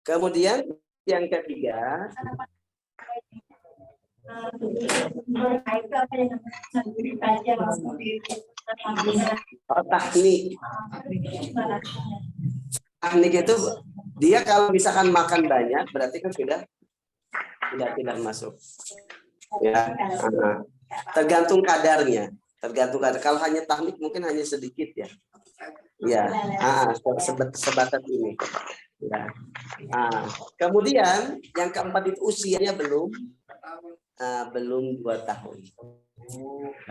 Kemudian yang ketiga, teknik. Teknik itu dia kalau misalkan makan banyak berarti kan sudah tidak masuk. Ya, tergantung kadarnya. Kalau hanya teknik mungkin hanya sedikit ya. Ya, sebatas ini. Ya. Kemudian yang keempat itu usianya belum 2 tahun.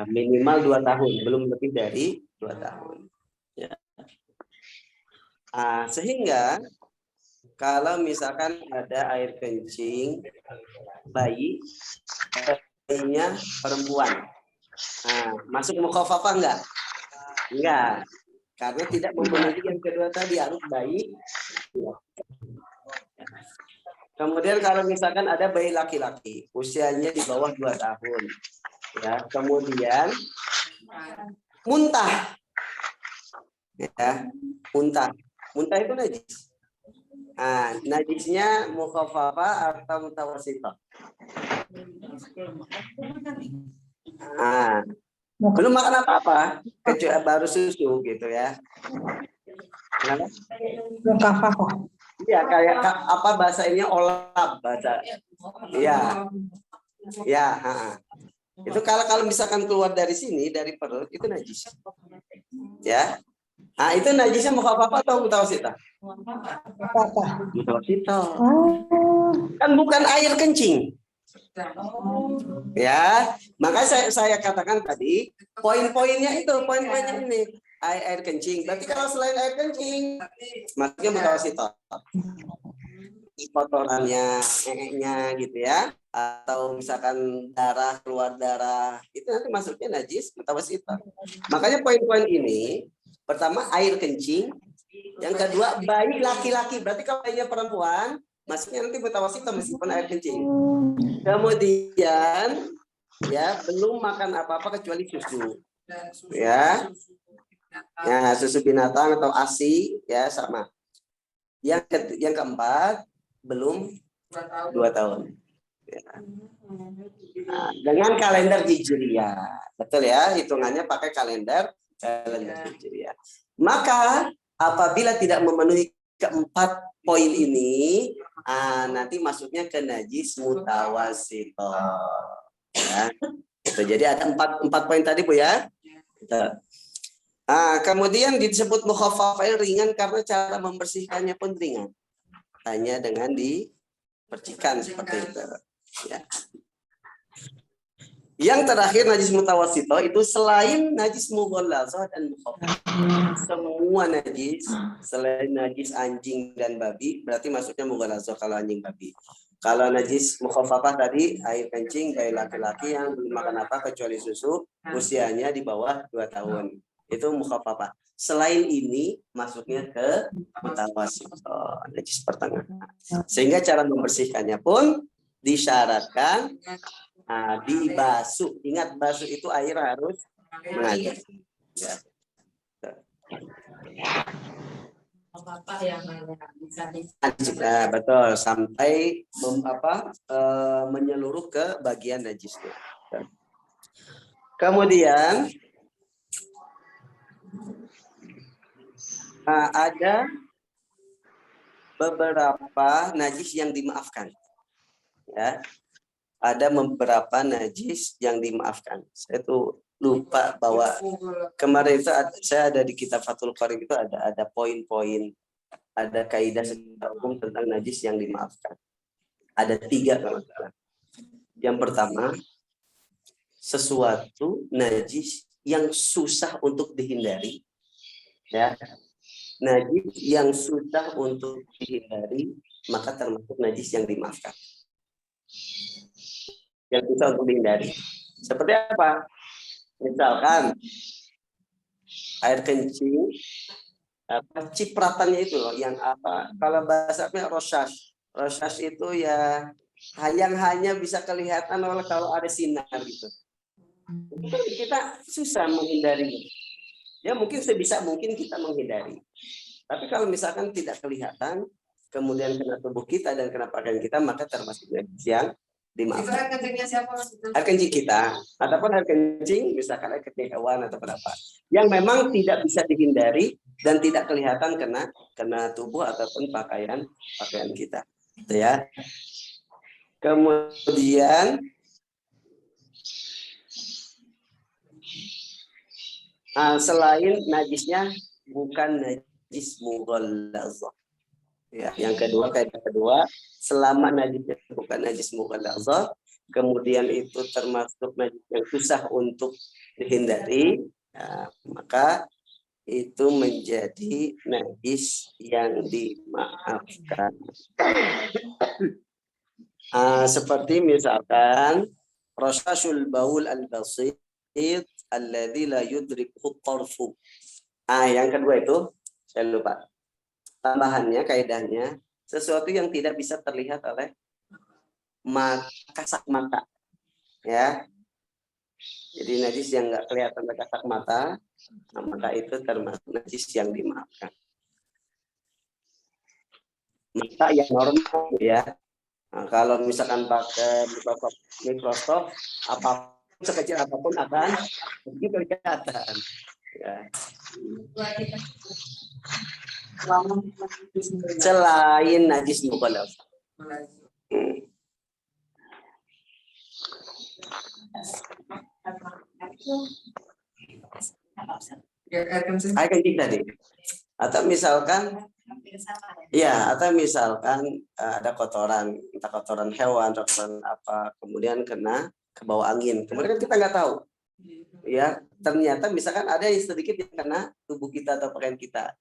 Minimal 2 tahun, belum lebih dari 2 tahun. Ya. Sehingga kalau misalkan ada air kencing bayinya perempuan, masuk mukhafafah enggak? Enggak, karena tidak memenuhi yang kedua tadi, harus bayi. Kemudian kalau misalkan ada bayi laki-laki, usianya di bawah 2 tahun, ya, kemudian muntah, ya, muntah itu najis. Najisnya mukhafafah atau mutawassithah? Belum makan apa-apa, kecuali baru susu gitu ya. Mukhafafah. Iya, kayak apa bahasa ini, olap bahasa. Iya. Ya, itu kalau misalkan keluar dari sini, dari perut, itu najis. Ya. Itu najisnya mukhafafah atau mutawassithah? Mutawassithah. Kan bukan air kencing. Ya, makanya saya katakan tadi, poin-poinnya ini. Air kencing. Berarti kalau selain air kencing, maksudnya mutawassithah. Kotorannya, nya gitu ya, atau misalkan keluar darah, itu nanti masuknya najis mutawassithah. Makanya poin-poin ini, pertama air kencing, yang kedua bayi laki-laki, berarti kalau bayinya perempuan masuknya nanti mutawassithah meskipun air kencing. Kemudian ya belum makan apa-apa kecuali susu, ya. Ya, susu binatang atau ASI ya sama. Yang keempat belum 2 tahun. Ya. Dengan kalender Hijriah. Betul ya, hitungannya pakai kalender Hijriah. Maka apabila tidak memenuhi keempat poin ini, nanti masuknya ke najis mutawassithah. Ya. Jadi ada empat poin tadi Bu ya. Kemudian disebut mukhafafah ringan karena cara membersihkannya pun ringan. Hanya dengan dipercikan seperti itu. Ya. Yang terakhir najis mutawassithah itu selain najis mughallazah dan mukhafafah. Semua najis selain najis anjing dan babi berarti masuknya mughallazah kalau anjing babi. Kalau najis mukhafafah tadi air kencing bayi laki-laki yang belum makan apa kecuali susu, usianya di bawah 2 tahun. Itu mukhafafah. Selain ini masuknya ke mutawassithah, najis pertengahan. Sehingga cara membersihkannya pun disyaratkan dibasuh. Ingat basuh itu air harus mengalir. Ya. Betul sampai menyeluruh ke bagian najisnya. Kemudian ada beberapa najis yang dimaafkan. Ya. Ada beberapa najis yang dimaafkan. Saya tuh lupa bahwa kemarin itu saya ada di kitab Fathul Qorib itu ada poin-poin, ada kaidah secara hukum tentang najis yang dimaafkan. Ada 3 kalau salah. Yang pertama, sesuatu najis yang susah untuk dihindari, ya. Najis yang susah untuk dihindari maka termasuk najis yang dimaafkan. Yang susah untuk dihindari. Seperti apa? Misalkan air kencing, cipratannya itu loh, yang apa? Kalau bahasanya rosas. Rosas itu ya yang hanya bisa kelihatan kalau ada sinar gitu. Kita susah menghindari. Ya mungkin sebisa mungkin kita menghindari. Tapi kalau misalkan tidak kelihatan, kemudian kena tubuh kita dan kena pakaian kita, maka termasuk najis yang dimaafkan. Itu air kencingnya siapa maksudnya? Air kencing kita, ataupun air kencing misalkan air kencing hewan atau apa, yang memang tidak bisa dihindari dan tidak kelihatan kena tubuh ataupun pakaian kita, gitu ya. Kemudian selain najisnya bukan najis mughallazah. Ya, yang kedua, kaidah kedua, selama najisnya bukan najis mughallazah, kemudian itu termasuk najis yang susah untuk dihindari, ya, maka itu menjadi najis yang dimaafkan. Seperti misalkan rasyashul baul al-basit alladzi la yudrikuhu tarfu. Yang kedua itu saya lupa. Tambahannya, kaidahnya, sesuatu yang tidak bisa terlihat oleh kasat mata, ya. Jadi najis yang nggak kelihatan oleh kasat mata, maka itu termasuk najis yang dimaafkan. Mata yang normal, ya. Nah, kalau misalkan pakai mikroskop, apapun sekecil apapun akan kelihatan. Ya. Selain najis mughallazah. Air kencing tadi. Atau misalkan ada kotoran, entah kotoran hewan, kotoran apa, kemudian kena ke bawah angin. Kemudian kita nggak tahu. Ya, ternyata misalkan ada yang sedikit yang kena tubuh kita atau pakaian kita.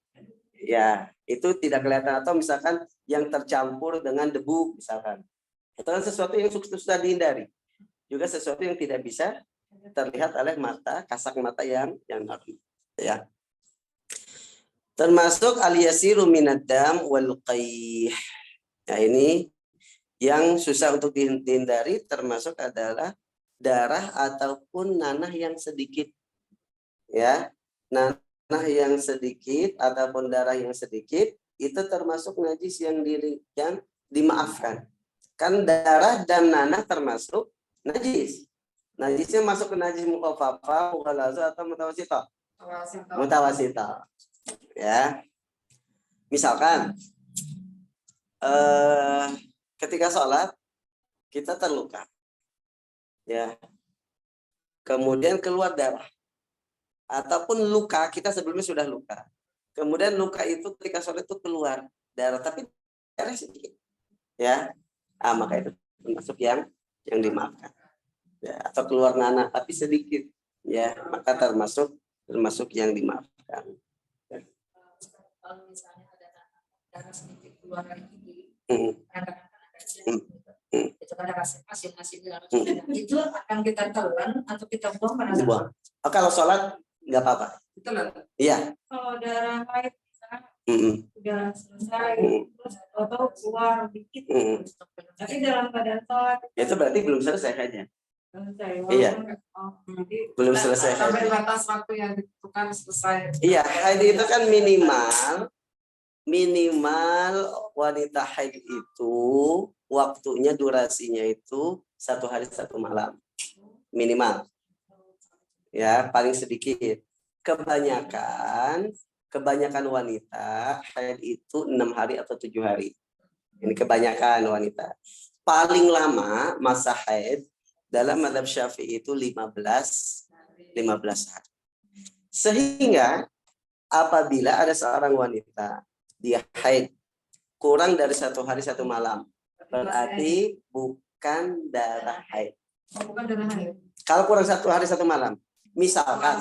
Ya, itu tidak kelihatan, atau misalkan yang tercampur dengan debu misalkan. Itu kan sesuatu yang susah dihindari. Juga sesuatu yang tidak bisa terlihat oleh mata, kasat mata yang normal. Ya. Termasuk al-yasiru minad-dam wal qayh. Nah, ini yang susah untuk dihindari, termasuk adalah darah ataupun nanah yang sedikit. Ya. Nanah yang sedikit ataupun darah yang sedikit itu termasuk najis yang dimaafkan. Kan darah dan nanah termasuk najis. Najisnya masuk ke najis mukhaffafa, mughallazah atau mutawasithah? Mutawasithah. Ya. Misalkan ketika sholat kita terluka. Ya. Kemudian keluar darah. Ataupun luka, kita sebelumnya sudah luka. Kemudian luka itu ketika sholat itu keluar darah, tapi darah sedikit. Ya. Maka itu termasuk yang dimaafkan. Ya, atau keluar nanah tapi sedikit, ya, maka termasuk yang dimaafkan. Ya. Kalau misalnya ada darah sedikit keluar lagi, itu kan ada asin-asin itu akan kita telan atau kita buang pada saat? Kalau sholat nggak apa-apa. Telan. Iya. Kalau darah haid udah selesai, terus atau keluar dikit, tapi dalam keadaan sholat itu berarti belum selesai aja. Iya. Belum selesai. Sampai batas waktu yang ditentukan selesai. Iya, haid itu kan minimal wanita haid itu waktunya, durasinya itu 1 hari 1 malam minimal. Ya, paling sedikit. Kebanyakan wanita haid itu 6 hari atau 7 hari. Ini kebanyakan wanita. Paling lama masa haid dalam mazhab Syafi'i itu 15 hari. Sehingga apabila ada seorang wanita dia haid kurang dari 1 hari 1 malam, berarti bukan darah haid. Bukan darah haid. Kalau kurang 1 hari 1 malam, misalkan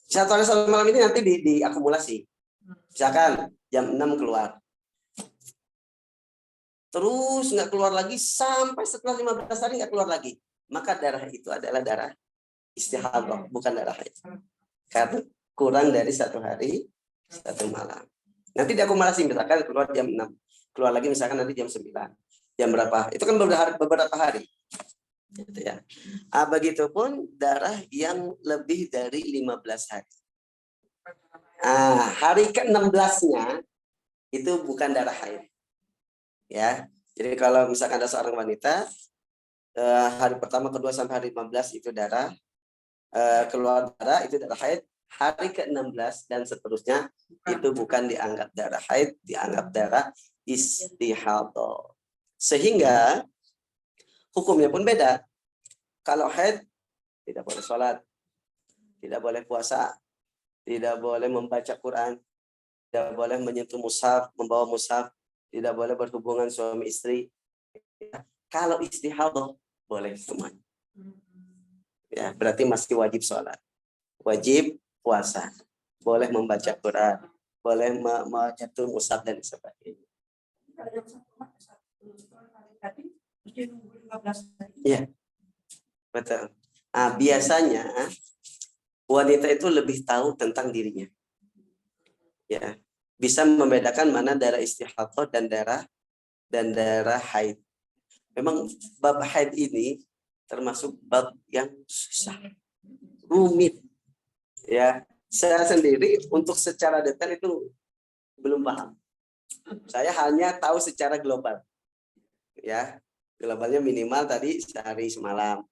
1 hari 1 malam ini nanti diakumulasi. Misalkan jam 6 keluar. Terus nggak keluar lagi sampai setelah 15 hari nggak keluar lagi. Maka darah itu adalah darah istihadah, bukan darah haid. Karena kurang dari 1 hari 1 malam. Nanti diakumulasi, misalkan keluar jam 6. Keluar lagi misalkan nanti jam 9. Jam berapa? Itu kan beberapa hari. Gitu ya. Begitupun darah yang lebih dari 15 hari. Hari ke-16-nya itu bukan darah haid. Ya. Jadi kalau misalkan ada seorang wanita hari pertama, kedua sampai hari 15 itu darah keluar darah, itu darah haid. Hari ke-16 dan seterusnya itu bukan dianggap darah haid, dianggap darah istihadhah. Sehingga hukumnya pun beda. Kalau haid tidak boleh sholat, tidak boleh puasa, tidak boleh membaca Quran, tidak boleh menyentuh mushaf, membawa mushaf, tidak boleh berhubungan suami istri. Kalau istihadhah boleh semuanya. Ya, berarti masih wajib sholat, wajib puasa, boleh membaca Quran, boleh menyentuh mushaf dan sebagainya. Iya, betul. Biasanya wanita itu lebih tahu tentang dirinya. Ya, bisa membedakan mana darah istihadhah dan darah haid. Memang bab haid ini termasuk bab yang susah, rumit. Ya, saya sendiri untuk secara detail itu belum paham. Saya hanya tahu secara global. Ya, globalnya minimal tadi sehari semalam.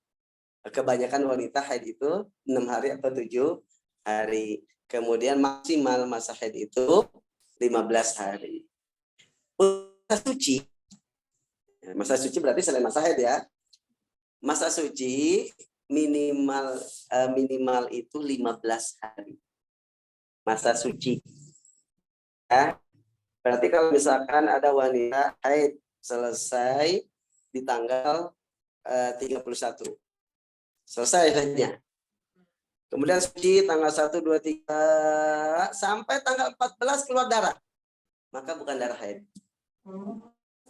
Kebanyakan wanita haid itu 6 hari atau 7 hari. Kemudian maksimal masa haid itu 15 hari. Masa suci berarti selain masa haid ya. Masa suci minimal itu 15 hari. Masa suci. Ya. Berarti kalau misalkan ada wanita haid selesai di tanggal 31. Selesai haidnya. Kemudian suci tanggal 1, 2, 3 sampai tanggal 14 keluar darah. Maka bukan darah haid.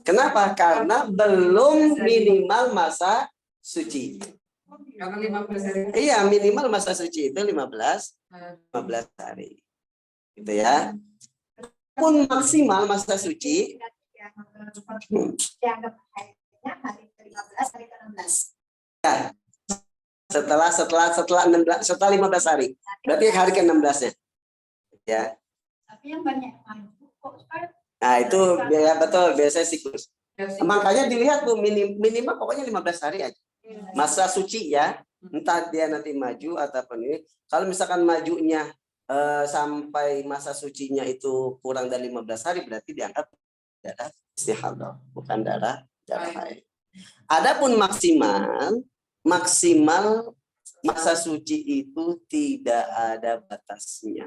Kenapa? Karena belum minimal masa suci. Iya, minimal masa suci itu 15 hari. Gitu ya. Pun maksimal masa suci dianggap haidnya hari ke-15, hari ke-16. Ya. Setelah 15 hari. Berarti hari ke-16-nya. Ya. Tapi yang banyak kok sekarang. Nah, itu ya betul, biasanya siklus. Makanya dilihat tuh minimal pokoknya 15 hari aja. Masa suci ya. Entah dia nanti maju ataupun ini. Kalau misalkan majunya sampai masa sucinya itu kurang dari 15 hari berarti dianggap darah istihadhah, bukan darah haid. Adapun maksimal masa suci itu tidak ada batasnya.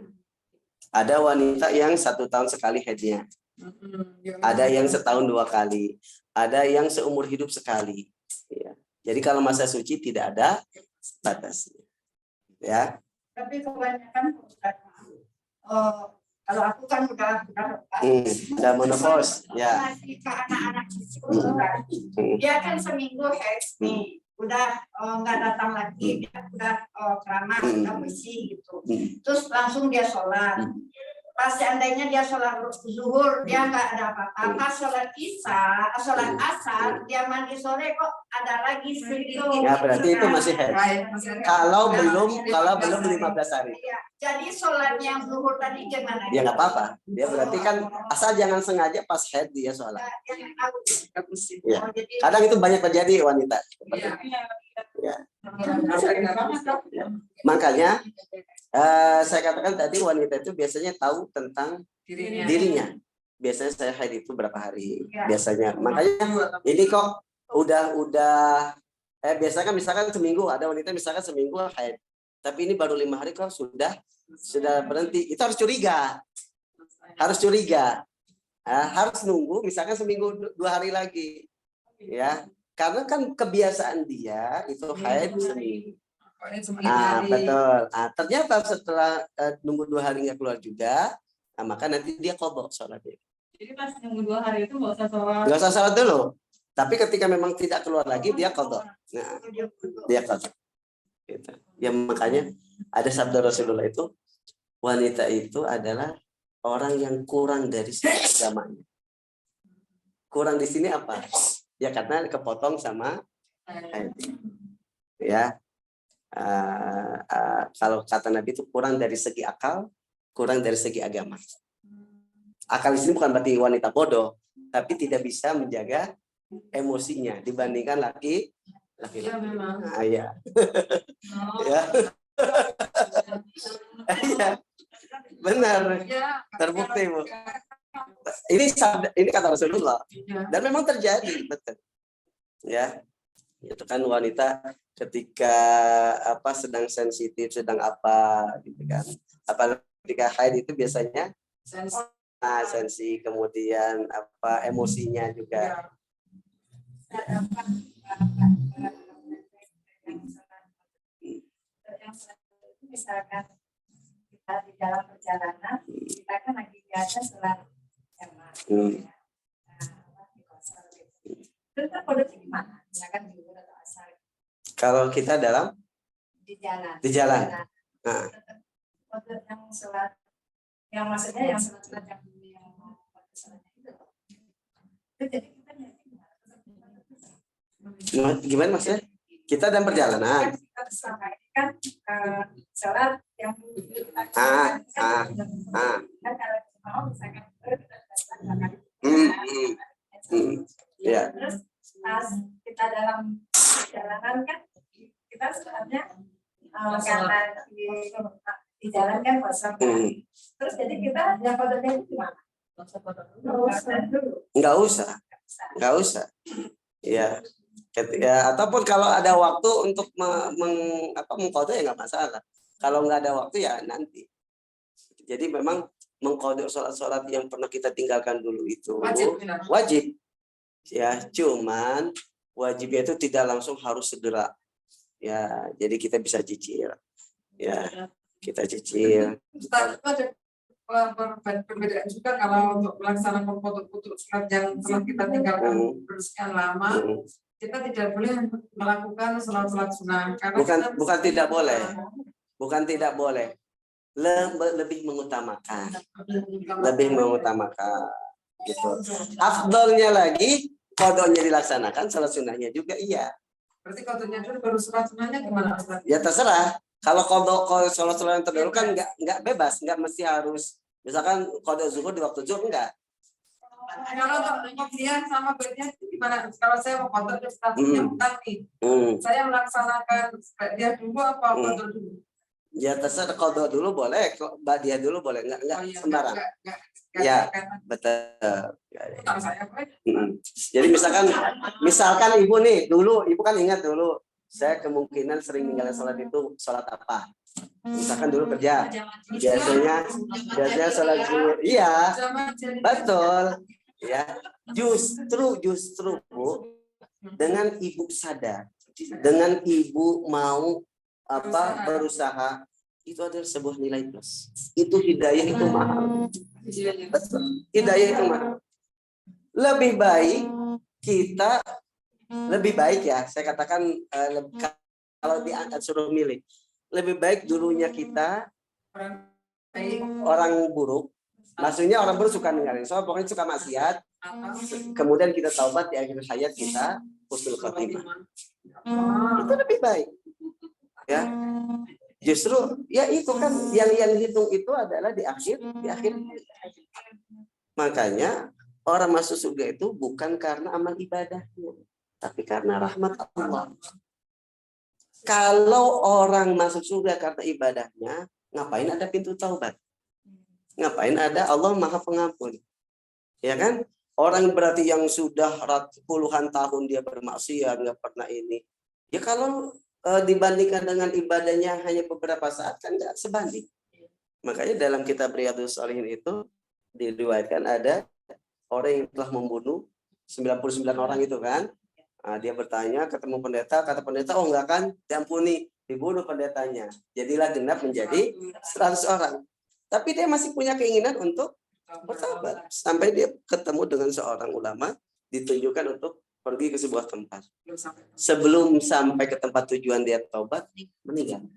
Ada wanita yang 1 tahun sekali haidnya, ada yang setahun 2 kali, ada yang seumur hidup sekali. Ya. Jadi kalau masa suci tidak ada batasnya. Ya. Tapi kebanyakan kalau aku kan udah menopause ya. Anak-anak dia kan seminggu haid nih, udah nggak datang lagi, dia udah keramas, udah bersih gitu. Terus langsung dia sholat. Pas seandainya dia sholat zuhur, dia nggak ada apa-apa. Pas sholat asar, dia mandi sore kok ada lagi sedikit. Ya berarti itu masih haid. Kalau belum 15 hari. Ya, jadi sholatnya yang zuhur tadi gimana? Ya nggak apa-apa. Dia berarti kan asal jangan sengaja pas haid dia sholat. Ya. Kadang itu banyak terjadi wanita. Ya. Makanya saya katakan tadi wanita itu biasanya tahu tentang dirinya. Biasanya saya haid itu berapa hari biasanya. Makanya ini kok udah biasanya misalkan seminggu, ada wanita misalkan seminggu haid. Tapi ini baru 5 hari kok sudah berhenti. Itu harus curiga. Harus nunggu misalkan seminggu 2 hari lagi. Ya. Karena kan kebiasaan dia itu haid seminggu. Betul. Ternyata setelah nunggu 2 hari nggak keluar juga, maka nanti dia qadha sholatnya. Jadi pas nunggu 2 hari itu nggak usah sholat. Nggak usah sholat dulu. Tapi ketika memang tidak keluar lagi dia qadha. Nah, dia qadha. Gitu. Ya makanya ada sabda Rasulullah itu, wanita itu adalah orang yang kurang dari sisi agamanya. Kurang di sini apa? Ya karena kepotong sama haid. Ya. Kalau kata Nabi itu kurang dari segi akal, kurang dari segi agama. Akal di sini bukan berarti wanita bodoh, tapi tidak bisa menjaga emosinya dibandingkan laki. Iya memang. Nah, ya. Ya. Iya. Benar. Terbukti, Bu. Ini kata Rasulullah. Dan memang terjadi, betul. Ya. Itu kan wanita ketika sedang sensitif, sedang apa gitu kan. Apalagi ketika haid itu biasanya sensi, kemudian emosinya juga. Misalkan kita di dalam perjalanan, kita kan lagi biasa sholat jamaah. Itu kan kodenya gimana? Misalkan di atau asar. Kalau kita dalam di jalan. Nah. Kode yang sholat, yang maksudnya yang sholat yang sholatnya itu. Jadi kita gimana maksudnya? Kita dalam perjalanan. Kan sholat yang ya. Terus pas kita dalam perjalanan kan kita sholatnya karena di jalan kan kosong. Terus jadi kita yang kodenya itu gimana? Nggak usah. Ya. Ataupun kalau ada waktu untuk mengkodok ya nggak masalah. Kalau nggak ada waktu ya nanti. Jadi memang mengkodok sholat-sholat yang pernah kita tinggalkan dulu itu wajib. Ya, cuman wajibnya itu tidak langsung harus segera. Ya, jadi kita bisa cicil. Ya, kita cicil. Ustaz, itu ada perbedaan juga kalau untuk melaksanakan kodok sholat yang telah kita tinggalkan bersekian lama. Kita tidak boleh melakukan sholat sunnah karena bukan tidak boleh lebih mengutamakan gitu. Afdolnya lagi kodoknya dilaksanakan, sholat sunnahnya juga iya. Berarti kodoknya dulu baru sholat sunnahnya gimana Ustaz? Ya terserah. Kalau sholat yang terdahulu kan nggak bebas, nggak mesti harus misalkan kodok zuhur di waktu zuhur enggak. Kalau pembelian sama bagian itu gimana? Kalau saya mau kodok di statusnya nih, saya melaksanakan dia dulu apa kodok dulu? Ya terserah, kodok dulu boleh, badiah dulu boleh, enggak sembarang. Ya betul. Jadi misalkan ibu nih dulu, ibu kan ingat dulu, saya kemungkinan sering ninggalin sholat itu sholat apa? Misalkan dulu kerja, biasanya sholat zuhur, iya, betul. Ya, justru Bu, dengan ibu sadar, dengan ibu mau berusaha, itu adalah sebuah nilai plus. Itu hidayah itu mahal. Betul. Hidayah itu mahal. Lebih baik ya, saya katakan kalau suruh milih, lebih baik dulunya kita orang buruk. Maksudnya orang buruk suka ninggalin, pokoknya suka maksiat. Kemudian kita taubat di akhir hayat kita husnul khotimah. Itu lebih baik. Ya. Justru ya itu kan yang hitung itu adalah di akhir. Makanya orang masuk surga itu bukan karena amal ibadahnya, tapi karena rahmat Allah. Kalau orang masuk surga karena ibadahnya, ngapain ada pintu taubat? Ngapain ada Allah Maha Pengampun? Ya kan? Orang berarti yang sudah puluhan tahun dia bermaksiat, nggak pernah ini. Ya kalau dibandingkan dengan ibadahnya hanya beberapa saat kan nggak sebanding. Makanya dalam kitab Riyadhus Shalihin itu diriwayatkan ada orang yang telah membunuh 99 orang itu kan. Nah, dia bertanya ketemu pendeta, kata pendeta, oh enggak kan, diampuni, dibunuh pendetanya. Jadilah genap menjadi 100 orang. Tapi dia masih punya keinginan untuk bertobat. Sampai dia ketemu dengan seorang ulama, ditunjukkan untuk pergi ke sebuah tempat. Sebelum sampai ke tempat tujuan dia tobat, meninggal.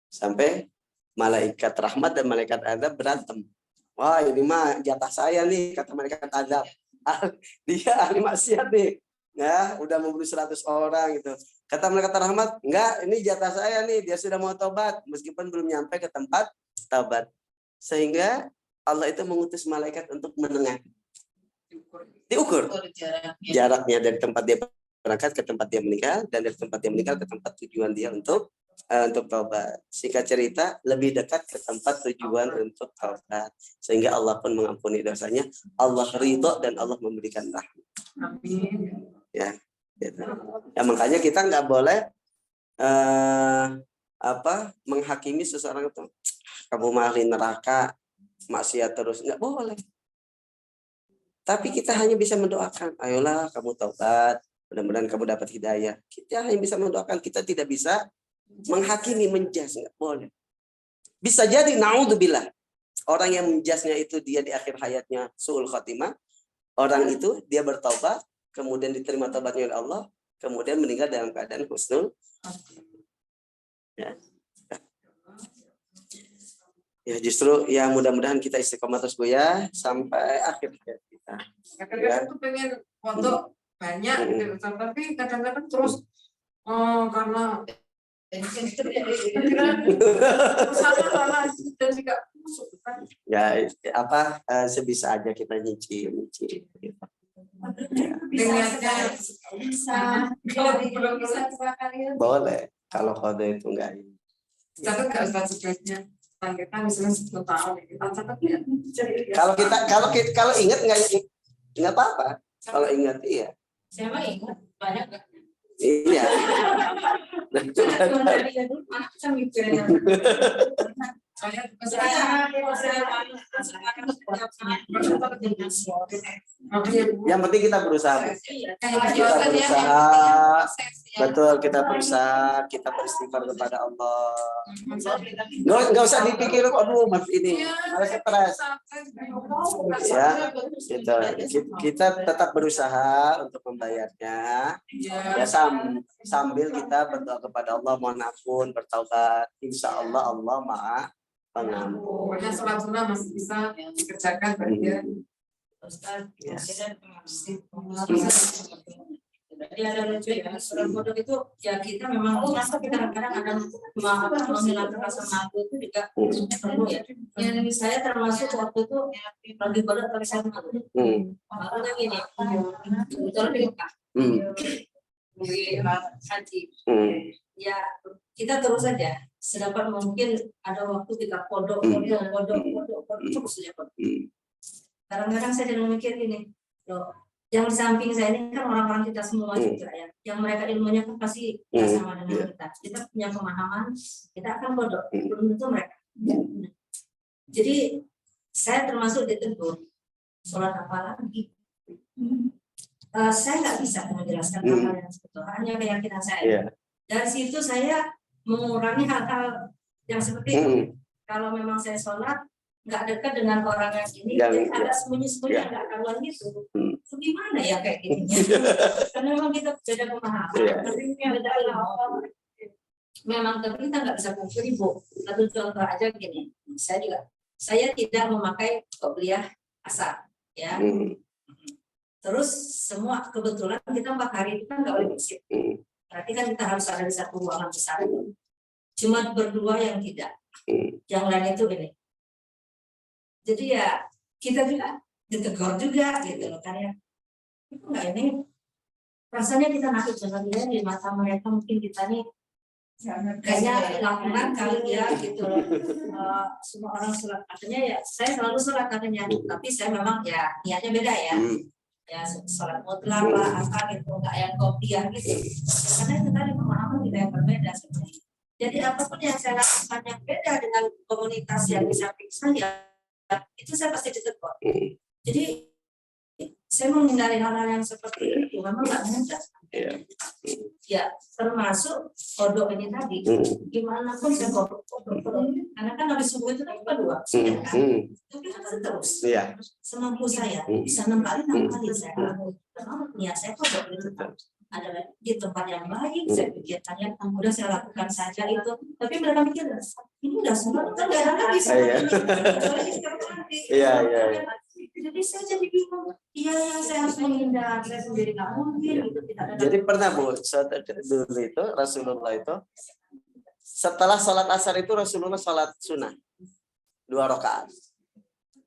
Sampai malaikat rahmat dan malaikat azab berantem. Wah, ini mah jatah saya nih, kata malaikat azab. Dia ahli maksiat nih. Ya, udah membunuh 100 orang gitu. Kata malaikat rahmat, enggak, ini jatah saya nih, dia sudah mau tobat meskipun belum nyampe ke tempat tobat. Sehingga Allah itu mengutus malaikat untuk menengah. Diukur jaraknya dari tempat dia berangkat ke tempat dia meninggal, dan dari tempat dia meninggal ke tempat tujuan dia untuk taubat. Singkat cerita, lebih dekat ke tempat tujuan untuk taubat, sehingga Allah pun mengampuni dosanya. Allah ridho dan Allah memberikan rahmat. Ya, gitu. Ya, makanya kita nggak boleh menghakimi seseorang itu, kamu ahli neraka, maksiat terus, nggak boleh. Tapi kita hanya bisa mendoakan, ayolah kamu taubat, mudah-mudahan kamu dapat hidayah. Kita hanya bisa mendoakan, kita tidak bisa menghakimi, menjas, nggak boleh. Bisa jadi naudzubillah, orang yang menjasnya itu dia di akhir hayatnya su'ul khatimah, orang itu dia bertaubat, kemudian diterima taubatnya oleh Allah, kemudian meninggal dalam keadaan husnul. Ya justru ya mudah-mudahan kita istiqomah terus Bu ya sampai akhir hayat kita. Kadang-kadang tuh pengen foto banyak gitu, tapi kadang-kadang terus karena ya sebisa aja kita nyicil. Boleh kalau kode itu enggak ini. Catat nggak Ustaz sebaiknya kita misalnya 10 tahun kita catat ya. Kalau ingat nggak apa-apa. Kalau ingat iya. Siapa ingat banyak nggak? Iya. Yang penting kita berusaha. Betul, kita berusaha, kita beristighfar kepada Allah. Nggak usah dipikir, aduh mas ini malah stres. Ya, kita tetap berusaha untuk membayarnya. Ya sambil kita berdoa kepada Allah, mohon ampun, bertaubat. Insya Allah Allah Maha Pengampun. Pokoknya sholat sunnah masih bisa dikerjakan ya. Jadi ada lucu ya, surat kodok itu ya kita memang kadang-kadang ada menghilangkan rasa malu itu juga perlu ya. Yang saya termasuk waktu itu lagi kodok tapi saya malu. Makanya gini, betul kita di haji. Ya kita terus saja sedapat mungkin ada waktu kita kodok terus saja kodok. Kadang-kadang saya jadi mikir gini, loh. Yang di samping saya ini kan orang-orang kita semua juga ya, yang mereka ilmunya kan pasti ya sama dengan kita. Kita punya pemahaman, kita akan bodoh, belum tentu mereka. Jadi saya termasuk ditegur, sholat apa lagi? Saya nggak bisa menjelaskan hal yang sebetulnya, hanya keyakinan saya. Dari situ saya mengurangi hal-hal yang seperti itu. Kalau memang saya sholat, nggak dekat dengan orang yang ini, jadi ada sembunyi-sembunyi, nggak karuan gitu. Itu gimana ya kayak gini? Karena memang kita beda pemahaman, tapi beda ilmu. Memang tapi kita nggak bisa pungkiri Bu. Satu contoh aja gini, saya tidak memakai qobliyah asar, ya. Terus semua kebetulan kita 4 hari itu kan nggak boleh bersih. Berarti kan kita harus ada di satu ruangan besar. Cuma berdua yang tidak, yang lain itu gini. Jadi ya kita juga ditegur juga gitu loh kan ya. Itu enggak ini rasanya kita nakut dengan dia di mata mereka, mungkin kita nih kayaknya lakukan kali ya gitu loh. Semua orang sholat katanya ya saya selalu sholat katanya, tapi saya memang ya niatnya beda ya. Ya sholat mutlak lah apa gitu, enggak yang kopiah gitu. Karena itu tadi pemahaman kita yang berbeda sebenarnya. Jadi apapun yang saya lakukan yang beda dengan komunitas yang di samping saya, itu saya pasti ditegur. Jadi saya menghindari hal-hal yang seperti itu memang nggak mudah. Ya termasuk kodok ini tadi. Gimana pun saya kodok. Karena kan habis subuh itu kan kedua. Tapi kan terus. Semampu saya bisa 6 kali saya lakukan. Ya saya kodok itu adalah di tempat yang baik. Saya pikirkannya udah saya lakukan saja itu. Tapi mereka mikir ini udah semua kan nggak ada lagi. Jadi saya jadi bingung. Iya, saya harus menghindar. Saya sendiri nggak mungkin. Gitu, jadi pernah Bu, dulu itu Rasulullah itu setelah sholat asar itu Rasulullah sholat sunnah 2 rakaat.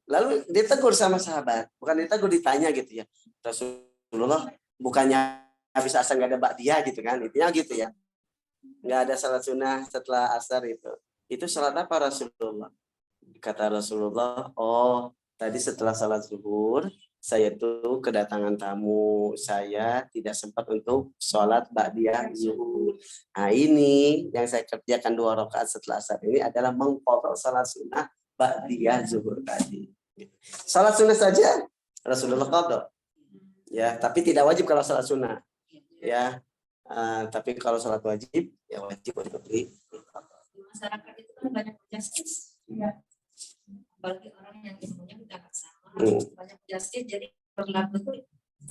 Lalu ditegur sama sahabat, bukan ditegur, ditanya gitu ya. Rasulullah, bukannya habis asar nggak ada ba'diyah gitu kan? Intinya gitu ya. Nggak ada salat sunnah setelah asar itu. Itu salat apa Rasulullah? Kata Rasulullah, oh tadi setelah salat zuhur, saya tuh kedatangan tamu, saya tidak sempat untuk sholat ba'diyah zuhur. Nah ini yang saya kerjakan 2 rakaat setelah asar ini adalah mengqadha salat sunnah ba'diyah zuhur tadi. Salat sunnah saja Rasulullah qadha. Ya, tapi tidak wajib kalau salat sunnah. Ya, tapi kalau salat wajib ya wajib untuk Di masyarakat itu kan banyak justice. Iya. Apalagi orang yang ilmunya udah nggak sama, banyak justice, jadi berlaku itu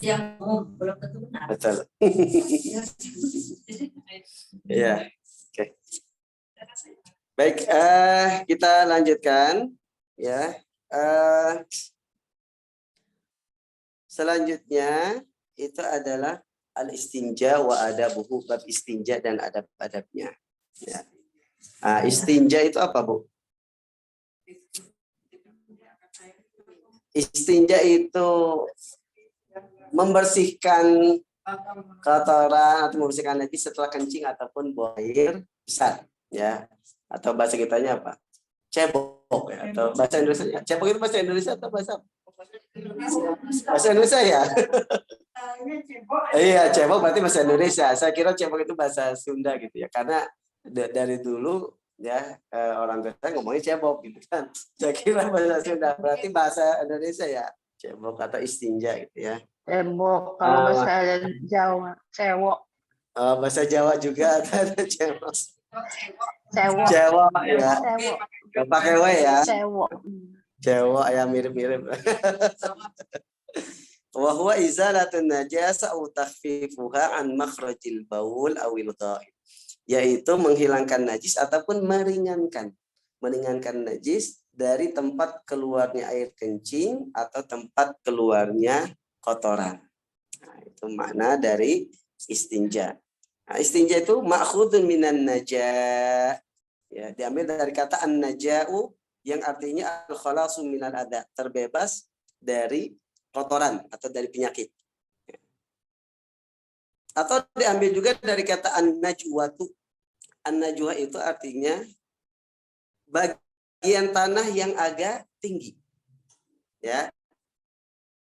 yang belum tentu benar. Betul. Ya, oke. Baik, kita lanjutkan ya. Selanjutnya itu adalah al-istinja wa adabuhu, bab istinja dan adab-adabnya. Ya. Istinja itu apa, Bu? Istinja itu membersihkan kotoran atau membersihkan najis setelah kencing ataupun buang air besar, ya. Atau bahasa kitanya apa? Cebok ya. Atau bahasa Indonesia. Cebok itu bahasa Indonesia atau bahasa Indonesia ya? Iya, cebok berarti bahasa Indonesia. Saya kira cebok itu bahasa Sunda gitu ya. Karena dari dulu ya orang tua ngomongnya cebok gitu kan. Saya kira bahasa Sunda, berarti bahasa Indonesia ya. Cebok atau istinja gitu ya. Cebok, kalau bahasa Jawa, cewok. Bahasa Jawa juga ada cebok. Cewok. Cewok ya. Cewok. Gak pakai W ya. Cewok. Cewok ya, mirip-mirip. Wa huwa izalatun najasa aw takhfifuha an makhrajil baul awil ghaib. Yaitu menghilangkan najis ataupun meringankan najis dari tempat keluarnya air kencing atau tempat keluarnya kotoran. Nah, itu makna dari istinja. Nah, istinja itu ma'khudun minan naja. Ya, diambil dari kata an-naja'u yang artinya al-khalasu minal adha, terbebas dari kotoran atau dari penyakit. Atau diambil juga dari kata an-najwatu. An-najwa itu artinya bagian tanah yang agak tinggi. Ya.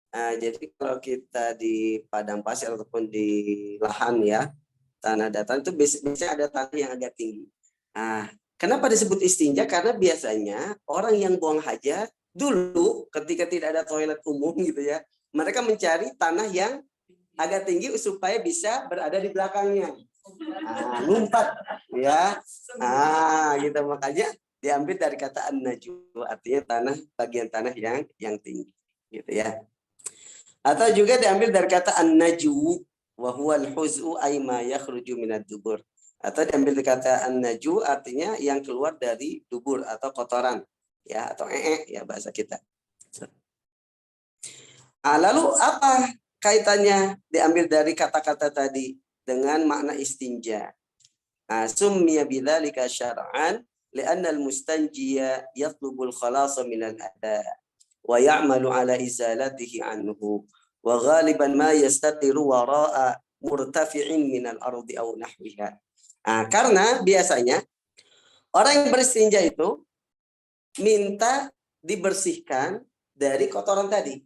Nah, jadi kalau kita di padang pasir ataupun di lahan ya, tanah datar itu biasanya ada tanah yang agak tinggi. Nah, kenapa disebut istinja? Karena biasanya orang yang buang hajat dulu ketika tidak ada toilet umum gitu ya, mereka mencari tanah yang agak tinggi supaya bisa berada di belakangnya. Ngumpat ya. Gitu makanya diambil dari kata an-najwa, artinya bagian tanah yang tinggi gitu ya. Atau juga diambil dari kata an-najwu wa huwa al-huz'u ay ma yakhruju minad dubur. Atau diambil dari kata an-najwu artinya yang keluar dari dubur atau kotoran ya, atau ya bahasa kita. Lalu apa kaitannya diambil dari kata-kata tadi dengan makna istinja? Summiya bidzalika syar'an li'anna al-mustanjiya yatlubul khalasa minal adha wa ya'malu ala izalatihi anhu wa ghaliban ma yastatiru wara'a murtafi'in minal ardi aw nahwiha. Karena biasanya orang yang beristinja itu minta dibersihkan dari kotoran tadi.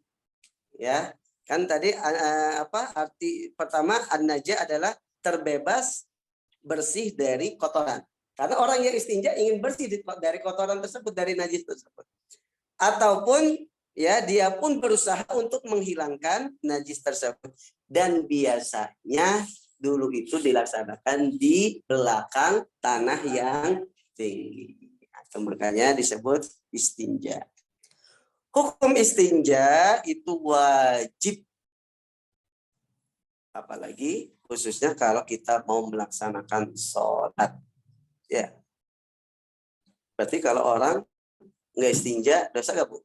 Ya, kan tadi arti pertama an-naja adalah terbebas, bersih dari kotoran. Karena orang yang istinja ingin bersih dari kotoran tersebut, dari najis tersebut. Ataupun ya dia pun berusaha untuk menghilangkan najis tersebut. Dan biasanya dulu itu dilaksanakan di belakang tanah yang tinggi. Atau makanya disebut istinja. Hukum istinja itu wajib. Apalagi khususnya kalau kita mau melaksanakan sholat. Ya. Berarti kalau orang nggak istinja, dosa nggak, Bu?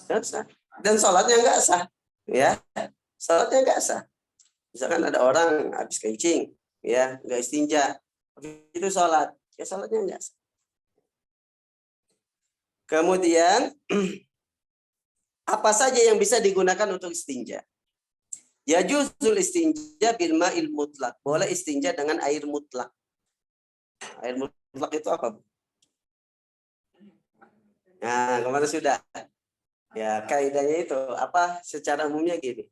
Dosa. Dan sholatnya nggak sah. Ya. Sholatnya nggak sah. Misalkan ada orang habis kencing, ya nggak istinja. Itu sholat. Ya sholatnya nggak sah. Kemudian Apa saja yang bisa digunakan untuk istinja? Yajuzul istinja bil ma'il mutlak. Boleh istinja dengan air mutlak. Air mutlak itu apa? Nah, kemana sudah? Ya, kaidahnya itu apa? Secara umumnya gini.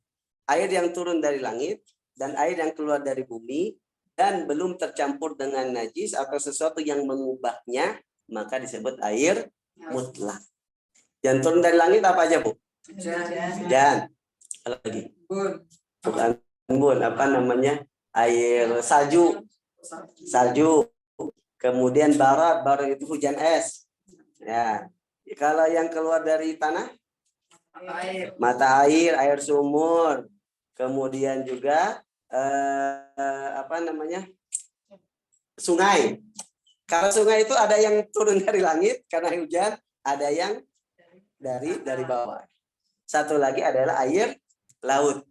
Air yang turun dari langit dan air yang keluar dari bumi dan belum tercampur dengan najis atau sesuatu yang mengubahnya, maka disebut air mutlak. Yang turun dari langit apa aja, Bu? Hujan. Apa lagi? Bukan embun, apa namanya? Air salju. Salju. Kemudian barat itu hujan es. Ya. Kalau yang keluar dari tanah? Mata air, air sumur. Kemudian juga apa namanya? Sungai. Kalau sungai itu ada yang turun dari langit karena hujan, ada yang dari bawah. Satu lagi adalah air laut.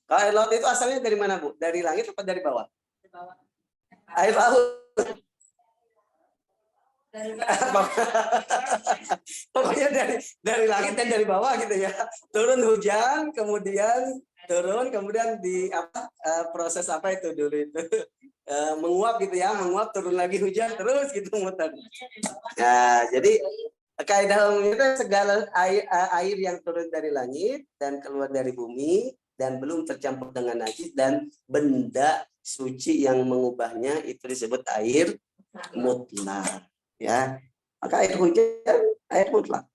Kalau air laut itu asalnya dari mana, Bu? Dari langit atau dari bawah? Air laut. Pokoknya dari langit dan dari bawah gitu ya. Turun hujan, kemudian di apa proses apa itu dulu itu menguap gitu ya, menguap turun lagi hujan terus gitu muter. Nah, jadi kaidah umumnya itu segala air yang turun dari langit dan keluar dari bumi dan belum tercampur dengan najis dan benda suci yang mengubahnya itu disebut air mutlak. Ya, maka air hujan air mutlak.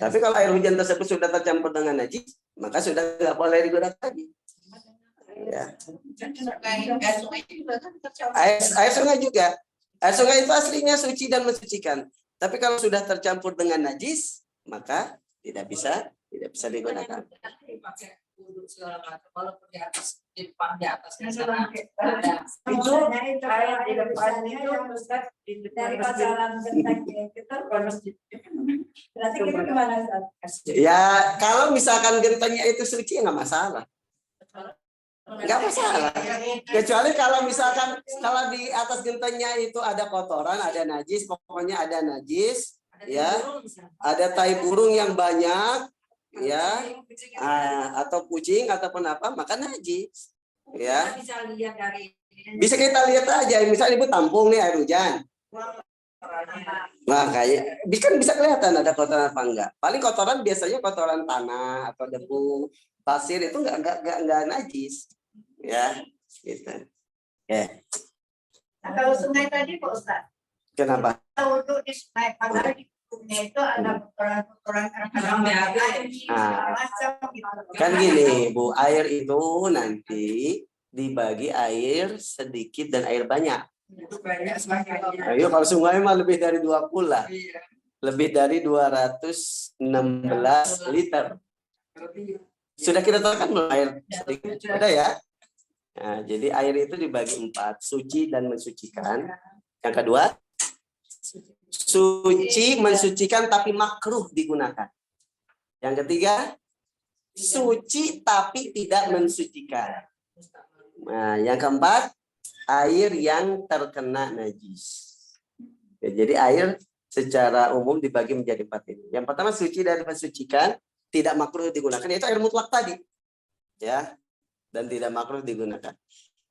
Tapi kalau air hujan tersebut sudah tercampur dengan najis, maka sudah nggak boleh digunakan lagi. Ya. Air sungai juga. Air sungai itu aslinya suci dan mensucikan. Tapi kalau sudah tercampur dengan najis, maka tidak bisa digunakan. Itu air di depan itu dari pacaran kita berarti kita gimana? Ya, kalau misalkan gentengnya itu suci nggak masalah. Nggak masalah. Kecuali kalau misalkan kalau di atas gentengnya itu ada kotoran, ada najis, pokoknya ada najis, ya, ada tai burung yang banyak, ya, atau kucing ataupun apa, maka najis, ya. Bisa kita lihat aja, misalnya ibu tampung nih air hujan. Nah, kayak bisa kelihatan ada kotoran apa enggak. Paling kotoran biasanya kotoran tanah atau debu, pasir itu enggak najis. Ya, gitu. Ya. Nah, kalau sungai tadi Pak Ustaz. Kenapa? Kalau untuk di sungai padahal di sungai itu ada kotoran kadang-kadang macam gitu. Kan gini, Bu, air itu nanti dibagi air sedikit dan air banyak. Ayo kalau sungai mah lebih dari 20 lah. Lebih dari 216 liter. Sudah kita tahu kan air sedikit. Udah ya? Nah, jadi air itu dibagi 4, suci dan mensucikan. Yang kedua, suci mensucikan tapi makruh digunakan. Yang ketiga, suci tapi tidak mensucikan. Nah, yang keempat, air yang terkena najis. Ya, jadi air secara umum dibagi menjadi 4 ini. Yang pertama suci dan mensucikan, tidak makruh digunakan, yaitu air mutlak tadi. Ya, dan tidak makruh digunakan.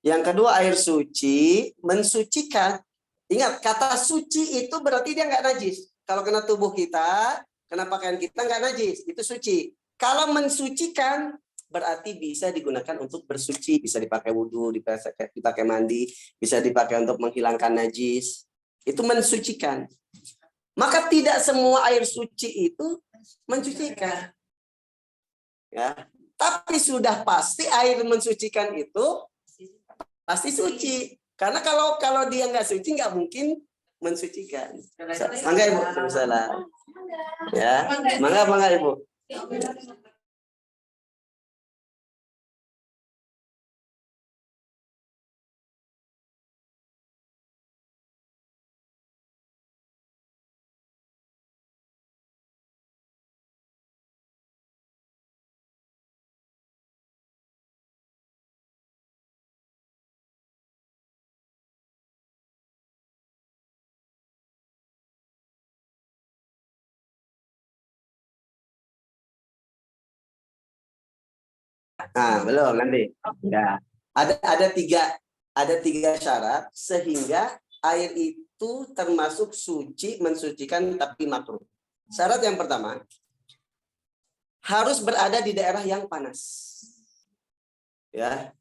Yang kedua air suci mensucikan. Ingat, kata suci itu berarti dia nggak najis. Kalau kena tubuh kita, kena pakaian kita nggak najis, itu suci. Kalau mensucikan berarti bisa digunakan untuk bersuci, bisa dipakai wudhu, dipakai mandi, bisa dipakai untuk menghilangkan najis. Itu mensucikan. Maka tidak semua air suci itu mensucikan. Ya, tapi sudah pasti air mensucikan itu pasti suci. Karena kalau dia nggak suci nggak mungkin mensucikan. Mangga Ibu, salah. Ya, mangga Ibu. Belum nanti. Ya. Ada tiga syarat sehingga air itu termasuk suci, mensucikan tapi makruh. Syarat yang pertama, harus berada di daerah yang panas. Ya.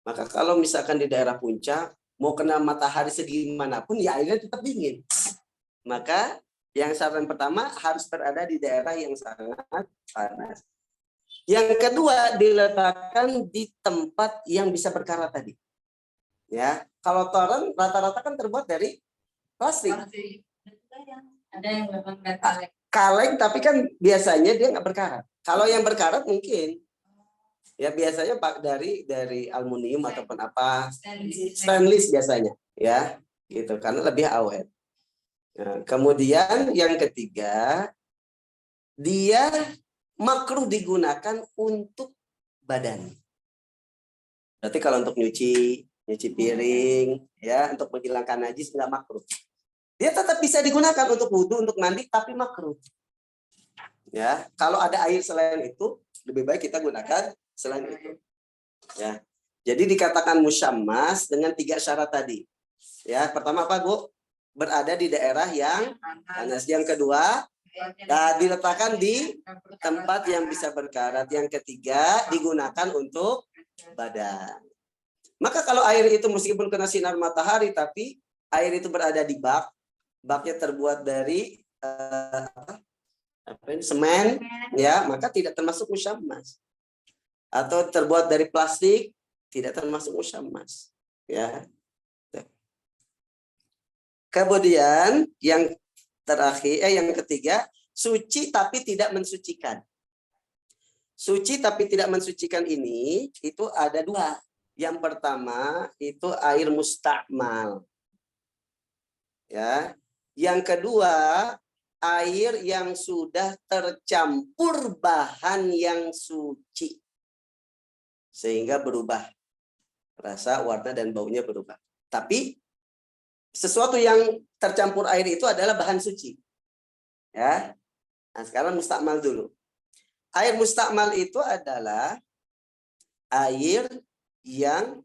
Maka kalau misalkan di daerah puncak, mau kena matahari segimanapun, ya airnya tetap dingin. Maka yang syarat yang pertama harus berada di daerah yang sangat panas. Yang kedua, diletakkan di tempat yang bisa berkarat tadi. Ya, kalau toren rata-rata kan terbuat dari plastik. Ada yang memang kaleng. Kaleng, tapi kan biasanya dia nggak berkarat. Kalau yang berkarat mungkin, ya biasanya pak dari aluminium ataupun apa, stainless biasanya, ya, gitu, karena lebih awet. Nah, kemudian yang ketiga, dia makruh digunakan untuk badan. Berarti kalau untuk nyuci piring, ya, untuk menghilangkan najis nggak makruh. Dia tetap bisa digunakan untuk wudhu, untuk mandi, tapi makruh. Ya, kalau ada air selain itu, lebih baik kita gunakan selain itu. Ya, jadi dikatakan musyammas dengan 3 syarat tadi. Ya, pertama apa, Bu? Berada di daerah yang panas. Yang kedua, diletakkan di tempat yang bisa berkarat. Yang ketiga, digunakan untuk badan. Maka kalau air itu meskipun kena sinar matahari, tapi air itu berada di baknya terbuat dari semen, ya, maka tidak termasuk musyammas. Atau terbuat dari plastik, tidak termasuk musyammas. Ya. Kemudian yang terakhir, yang ketiga, suci tapi tidak mensucikan. Suci tapi tidak mensucikan ini itu ada 2. Yang pertama itu air mustakmal. Ya. Yang kedua, air yang sudah tercampur bahan yang suci. Sehingga berubah rasa, warna, dan baunya berubah. Tapi sesuatu yang tercampur air itu adalah bahan suci. Ya. Nah, sekarang mustakmal dulu. Air mustakmal itu adalah air yang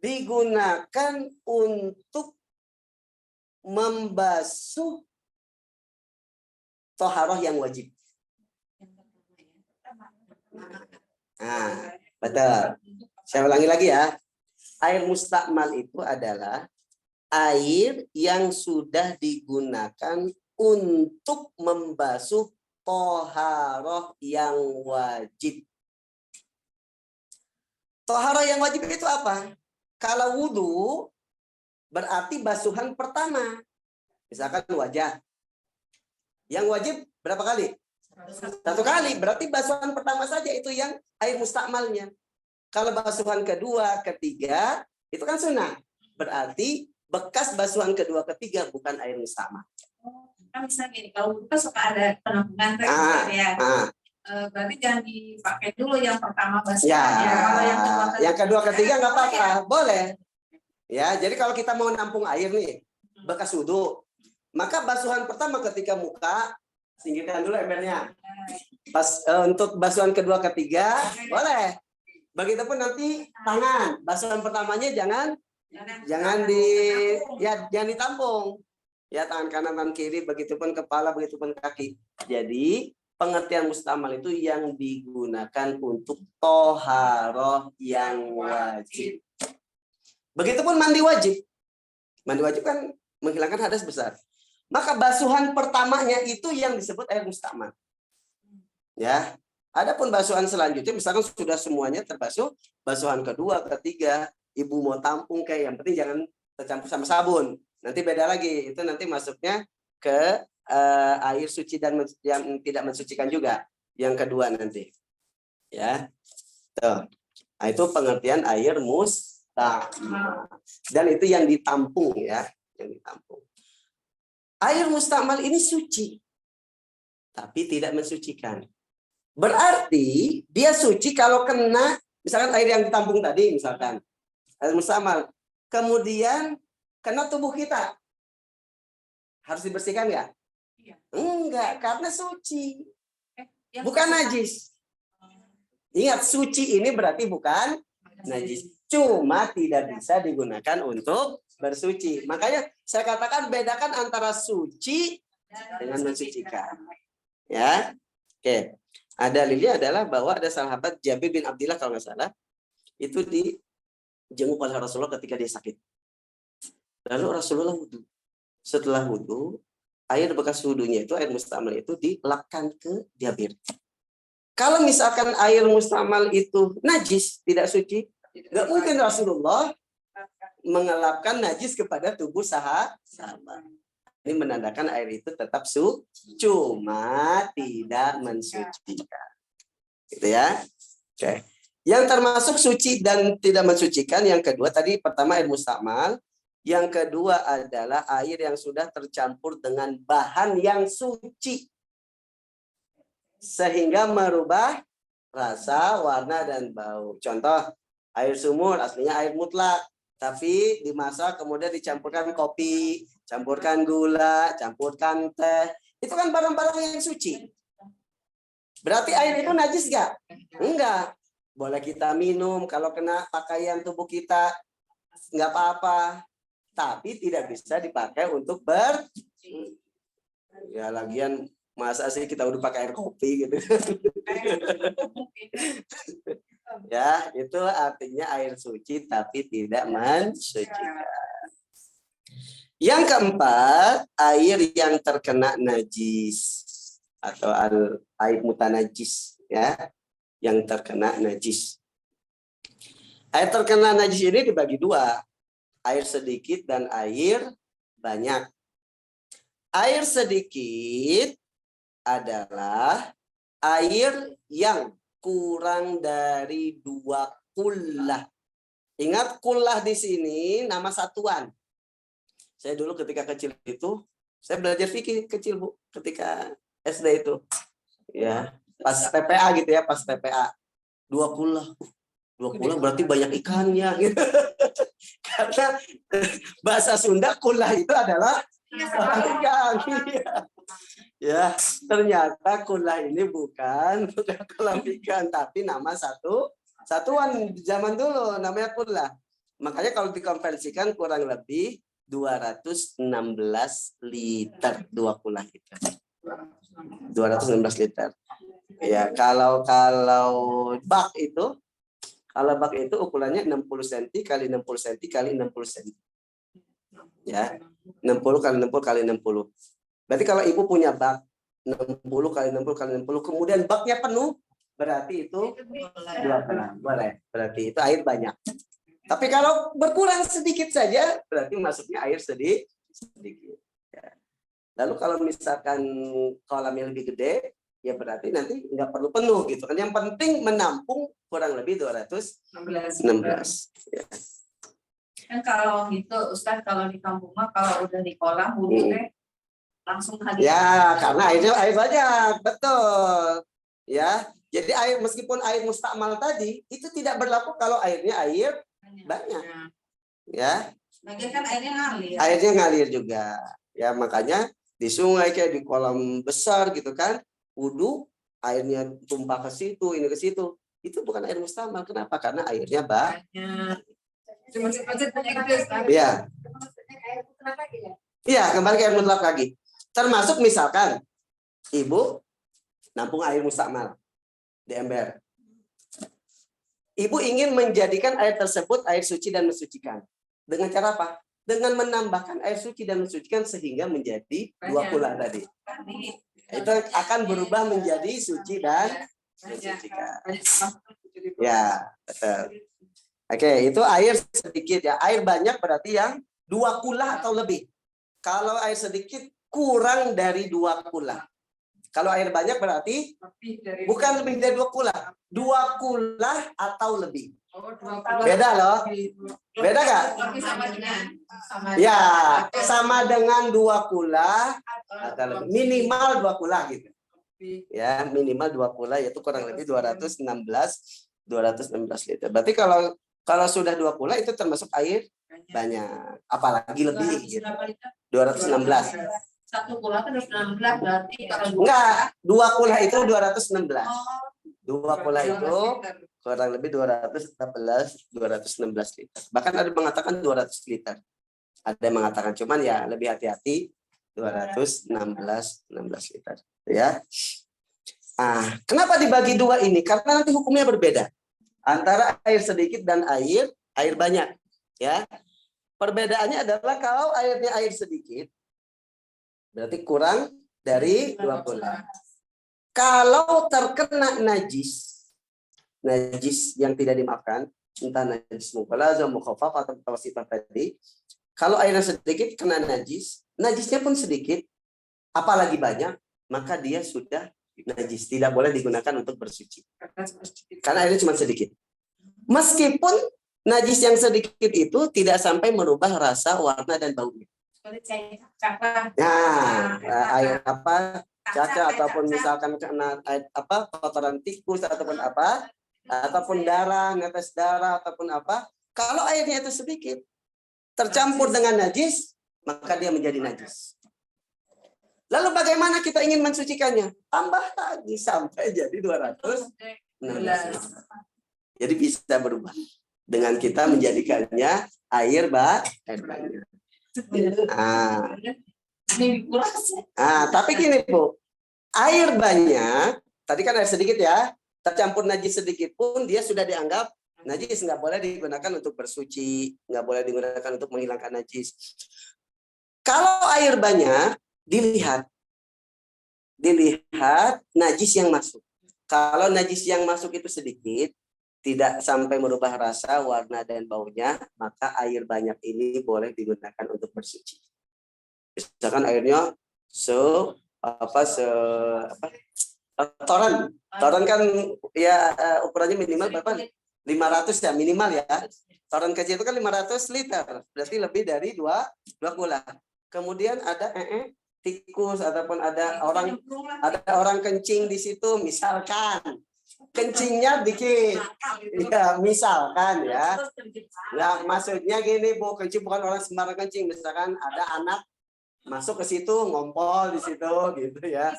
digunakan untuk membasuh toharoh yang wajib. Nah, betul. Saya ulangi lagi ya. Air mustakmal itu adalah air yang sudah digunakan untuk membasuh toharoh yang wajib. Toharoh yang wajib itu apa? Kalau wudhu, berarti basuhan pertama. Misalkan wajah. Yang wajib berapa kali? 1 kali. Berarti basuhan pertama saja itu yang air mustakmalnya. Kalau basuhan kedua, ketiga, itu kan sunnah. Berarti bekas basuhan kedua, ketiga bukan air mustakmal. Kan misalnya gini, kalau buka suka ada penampungan ya. Berarti jangan dipakai dulu yang pertama basuhan. Ya. Kalau yang kedua, ketiga nggak apa-apa, boleh. Ya, jadi kalau kita mau nampung air nih, bekas wudhu, maka basuhan pertama ketika muka, singkirkan dulu embernya. Untuk basuhan kedua, ketiga, boleh. Begitupun nanti tangan, basuhan pertamanya jangan ditampung. Ya, tangan kanan, tangan kiri, begitupun kepala, begitupun kaki. Jadi pengertian mustakmal itu yang digunakan untuk toharoh yang wajib. Begitupun mandi wajib. Mandi wajib kan menghilangkan hadas besar. Maka basuhan pertamanya itu yang disebut air mustakmal. Ya. Adapun basuhan selanjutnya, misalkan sudah semuanya terbasuh, basuhan kedua, ketiga, ibu mau tampung kayak yang penting jangan tercampur sama sabun. Nanti beda lagi, itu nanti masuknya ke air suci dan yang tidak mensucikan juga. Yang kedua nanti. Ya. Tuh. Nah, itu pengertian air mustakmal. Dan itu yang ditampung ya, yang ditampung. Air mustakmal ini suci, tapi tidak mensucikan. Berarti dia suci kalau kena, misalkan air yang ditampung tadi, misalkan air mustakmal, kemudian kena tubuh kita, harus dibersihkan nggak? Enggak, karena suci, bukan najis. Ingat, suci ini berarti bukan najis. Cuma tidak bisa digunakan untuk bersuci. Makanya saya katakan bedakan antara suci dengan mensucikan. Ya. Oke. Ada dalilnya adalah bahwa ada sahabat Jabir bin Abdillah kalau nggak salah itu dijenguk oleh Rasulullah ketika dia sakit. Lalu Rasulullah wudhu. Setelah wudhu, air bekas wudhunya itu, air mustamal itu dilapkan ke Jabir. Kalau misalkan air mustamal itu najis, tidak suci, nggak mungkin Rasulullah mengelapkan najis kepada tubuh sahabat. Ini menandakan air itu tetap suci, cuma tidak mensucikan. Gitu ya. Oke. Yang termasuk suci dan tidak mensucikan, yang kedua tadi pertama air mustamal, yang kedua adalah air yang sudah tercampur dengan bahan yang suci sehingga merubah rasa, warna, dan bau. Contoh, air sumur aslinya air mutlak, tapi dimasak kemudian dicampurkan kopi, campurkan gula, campurkan teh. Itu kan barang-barang yang suci. Berarti air itu najis gak? Enggak. Boleh kita minum, kalau kena pakaian tubuh kita nggak apa-apa. Tapi tidak bisa dipakai untuk ya lagian masa sih kita udah pakai air kopi gitu. Ya, itu artinya air suci tapi tidak mensucikan. Yang keempat, air yang terkena najis atau air mutanajis, ya, yang terkena najis. Air terkena najis ini dibagi dua, air sedikit dan air banyak. Air sedikit adalah air yang kurang dari 2 kullah. Ingat, kullah di sini nama satuan. Saya dulu ketika kecil itu, saya belajar fikih kecil, Bu, ketika SD itu. Ya, pas TPA gitu ya, pas TPA. 2 kullah. 2 kullah berarti banyak ikannya gitu. Karena bahasa Sunda kullah itu adalah ikan. Ya, ternyata kullah ini bukan kolam ikan, tapi nama satuan zaman dulu namanya kullah. Makanya kalau dikonversikan kurang lebih 216 liter 2 kullah itu. 216 liter. Ya, kalau bak itu, kalau bak itu ukurannya 60 cm kali 60 cm kali 60 cm. Ya, 60 kali 60 kali 60. Berarti kalau ibu punya bak 60 kali 60 kali 60, kemudian baknya penuh, berarti itu 2 boleh. Berarti itu air banyak. Tapi kalau berkurang sedikit saja, berarti masuknya air sedikit. Ya. Lalu kalau misalkan kolamnya lebih gede, ya berarti nanti nggak perlu penuh gitu kan. Yang penting menampung kurang lebih 216. Ya. Kan kalau gitu Ustaz, kalau di kampung mah kalau udah di kolam wudhunya langsung hadir. Ya, karena airnya air banyak, betul. Ya, jadi air meskipun air mustakmal tadi itu tidak berlaku kalau airnya air banyak. Ya. Bagian kan airnya ngalir. Airnya ngalir juga. Ya, makanya di sungai kayak di kolam besar gitu kan, wudhu airnya tumpah ke situ, ini ke situ. Itu bukan air mustakmal. Kenapa? Karena airnya banyak. Iya. Iya, kembali ke air mutlak lagi. Termasuk misalkan ibu nampung air mustakmal di ember. Ibu ingin menjadikan air tersebut air suci dan mensucikan. Dengan cara apa? Dengan menambahkan air suci dan mensucikan sehingga menjadi 2 kullah tadi. Itu akan berubah menjadi suci dan mensucikan. Ya, betul. Oke, itu air sedikit ya. Air banyak berarti yang 2 kullah atau lebih. Kalau air sedikit kurang dari 2 kullah. Kalau air banyak berarti bukan lebih dari 2 kullah. 2 kullah atau lebih. Beda loh. Beda nggak? Ya, sama dengan 2 kullah atau lebih. Minimal 2 kullah gitu. Ya, minimal 2 kullah yaitu kurang lebih 216 liter. Berarti kalau sudah 2 kullah itu termasuk air banyak, apalagi lebih gitu. 216. 1 kullah kan 216 berarti kalau enggak, 2 kullah itu 216. 2 kula itu kurang lebih 216 liter. Bahkan ada yang mengatakan 200 liter. Ada yang mengatakan, cuman ya lebih hati-hati 216 liter. Ya. Kenapa dibagi 2 ini? Karena nanti hukumnya berbeda antara air sedikit dan air banyak. Ya. Perbedaannya adalah kalau airnya air sedikit, berarti kurang dari 2 kula. Kalau terkena najis yang tidak dimaafkan, entah najis mughalazah, mukhaffaf atau mutawassithah tadi, kalau airnya sedikit kena najisnya pun sedikit, apalagi banyak, maka dia sudah najis, tidak boleh digunakan untuk bersuci. Karena airnya cuma sedikit. Meskipun najis yang sedikit itu tidak sampai merubah rasa, warna dan baunya. Nah, air apa? Caca ataupun misalkan kena kotoran tikus ataupun darah, netes darah ataupun apa, kalau airnya itu sedikit tercampur dengan najis, maka dia menjadi najis. Lalu bagaimana kita ingin mensucikannya? Tambah lagi sampai jadi 216. Jadi bisa berubah dengan kita menjadikannya air banyak. Tapi gini Bu, air banyak, tadi kan air sedikit ya, tercampur najis sedikit pun dia sudah dianggap najis, nggak boleh digunakan untuk bersuci, nggak boleh digunakan untuk menghilangkan najis. Kalau air banyak, dilihat najis yang masuk. Kalau najis yang masuk itu sedikit, tidak sampai merubah rasa, warna dan baunya, maka air banyak ini boleh digunakan untuk bersuci. Misalkan airnya toran kan ya ukurannya minimal berapa? 500 ya minimal ya. Toran kecil itu kan 500 liter, berarti lebih dari 2 kula. Kemudian ada tikus ataupun ada orang kencing di situ, misalkan kencingnya dikit, ya misalkan ya. Nah, maksudnya gini Bu, kencing bukan orang sembarang kencing, misalkan ada anak masuk ke situ, ngompol di situ gitu ya.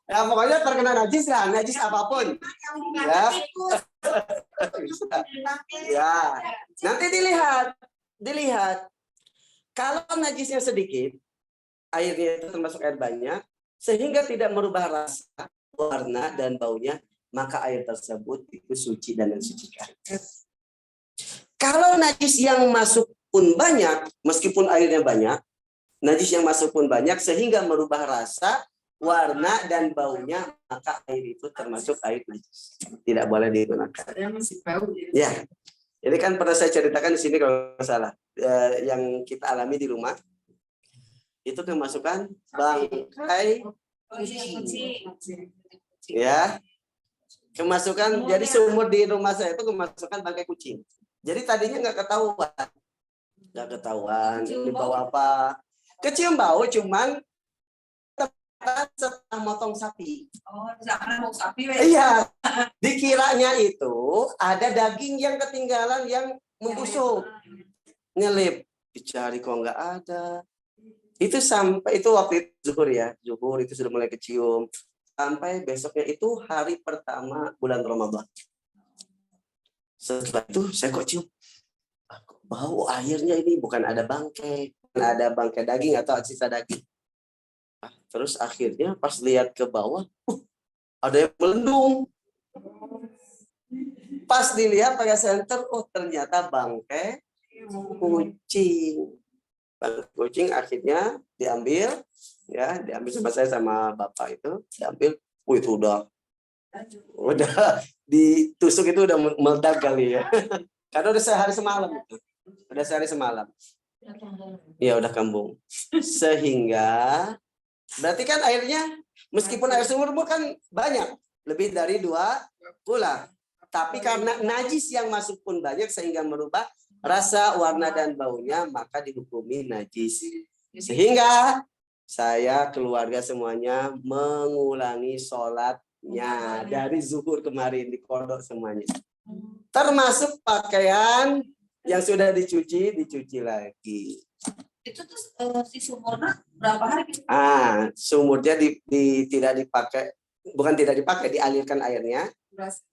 Ya pokoknya terkena najis lah, najis apapun. Ya. Ya. Nanti dilihat. Kalau najisnya sedikit, airnya itu termasuk air banyak, sehingga tidak merubah rasa, warna dan baunya, maka air tersebut itu suci dan mensucikan. Kalau najis yang masuk pun banyak, meskipun airnya banyak, najis yang masuk pun banyak sehingga merubah rasa, warna dan baunya, maka air itu termasuk air najis. Tidak boleh digunakan. Ya. Ini kan pernah saya ceritakan di sini kalau nggak salah, yang kita alami di rumah. Itu kemasukan bangkai kucing. Ya. Kemasukan, jadi sumur di rumah saya itu kemasukan bangkai kucing. Jadi tadinya nggak ketahuan ini bau apa. Kecium bau, cuman setelah motong sapi. Iya, dikiranya itu ada daging yang ketinggalan yang membusuk, nyelip, dicari kok nggak ada. Itu sampai itu waktu itu zuhur itu sudah mulai kecium, sampai besoknya itu hari pertama bulan Ramadan. Setelah itu saya kok cium, bau airnya ini bukan ada bangkai daging atau sisa daging. Terus akhirnya pas lihat ke bawah, ada yang melendung. Pas dilihat pakai senter, ternyata bangkai kucing. Bangkai kucing akhirnya diambil sama saya sama bapak itu, diambil. Itu udah ditusuk itu udah meledak kali ya. Karena udah sehari semalam itu. Ya udah kembung. Sehingga berarti kan airnya meskipun air sumur kan banyak, lebih dari 2 kula. Tapi karena najis yang masuk pun banyak sehingga merubah rasa, warna dan baunya, maka dihukumi najis. Sehingga saya keluarga semuanya mengulangi sholatnya dari zuhur kemarin di pondok semuanya. Termasuk pakaian yang sudah dicuci lagi. Itu tuh si sumurnya berapa hari gitu? Sumurnya tidak dipakai, bukan tidak dipakai, dialirkan airnya,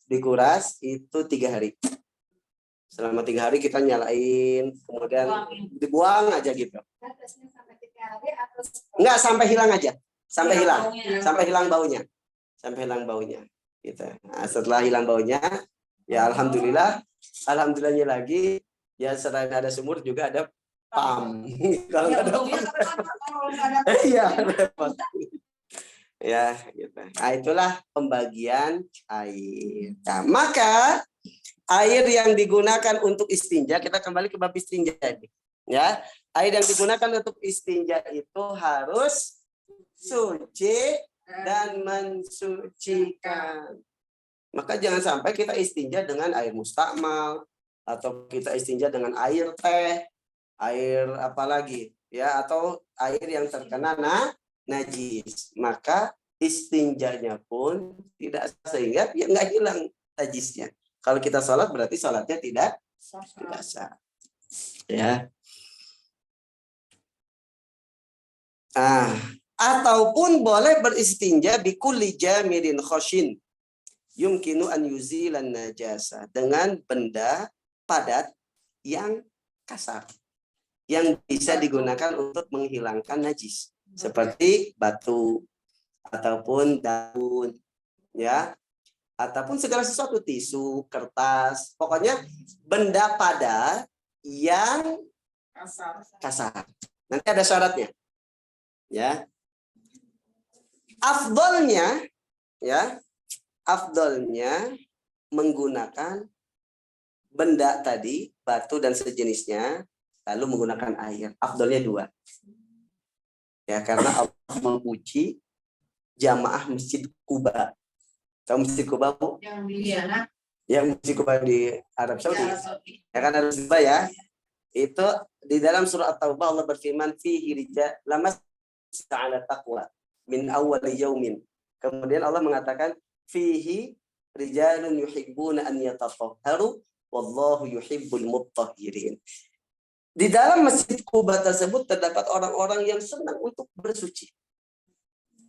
dikuras itu 3 hari. Selama 3 hari kita nyalain, kemudian dibuang aja gitu. Enggak, sampai hilang aja, sampai hilang baunya, gitu. Nah, setelah hilang baunya, ya alhamdulillahnya lagi, ya selain ada sumur juga ada pam. Kalau nggak ada pam, iya repot. Ya, gitu. Nah, itulah pembagian air. Nah, maka air yang digunakan untuk istinja, kita kembali ke bab istinja ini. Ya, air yang digunakan untuk istinja itu harus suci dan mensucikan. Maka jangan sampai kita istinja dengan air mustakmal atau kita istinja dengan air teh, air apa lagi, ya, atau air yang terkena najis. Maka istinjanya pun tidak, sehingga dia nggak hilang najisnya. Kalau kita sholat berarti sholatnya tidak sah. Ya. Ataupun boleh beristinja bikulli jamirin khoshin yumkinu an yuzilan najasa, dengan benda padat yang kasar yang bisa digunakan untuk menghilangkan najis, seperti batu ataupun daun, ya, ataupun segala sesuatu, tisu, kertas, pokoknya benda padat yang kasar. Nanti ada syaratnya, ya. Afdolnya menggunakan benda tadi, batu dan sejenisnya, lalu menggunakan air. Afdolnya 2. Ya, karena Allah memuji jamaah Masjid Quba. Tahu Masjid Quba, Bu? Yang Masjid Quba di Arab Saudi. Ya kan, Arab Saudi ya. Itu di dalam surah At-Taubah Allah berfirman, fihi rijal lamas ta'ala taqwa min awwali yaumin. Kemudian Allah mengatakan fihi rijalun yuhibbuna an yatatahharu wallahu yuhibbul mutahhirin. Di dalam Masjid Quba tersebut terdapat orang-orang yang senang untuk bersuci.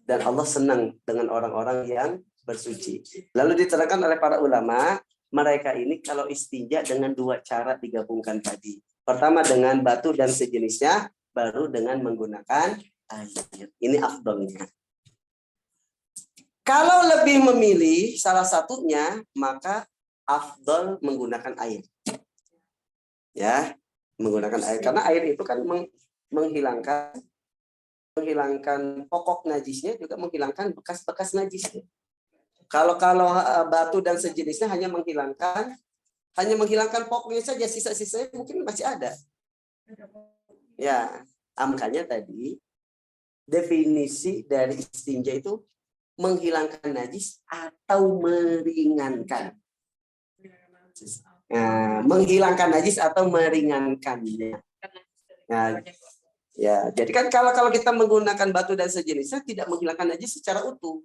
Dan Allah senang dengan orang-orang yang bersuci. Lalu diterangkan oleh para ulama, mereka ini kalau istinja dengan 2 cara digabungkan tadi. Pertama dengan batu dan sejenisnya, baru dengan menggunakan air. Ini afdolnya. Kalau lebih memilih salah satunya, maka afdol menggunakan air. Ya, menggunakan air, karena air itu kan menghilangkan pokok najisnya, juga menghilangkan bekas-bekas najisnya. Kalau batu dan sejenisnya hanya menghilangkan pokoknya saja, sisa-sisanya mungkin masih ada. Ya, makanya tadi definisi dari istinja itu menghilangkan najis atau meringankan. Nah, menghilangkan najis atau meringankannya. Nah, ya, jadi kan kalau kita menggunakan batu dan sejenisnya tidak menghilangkan najis secara utuh,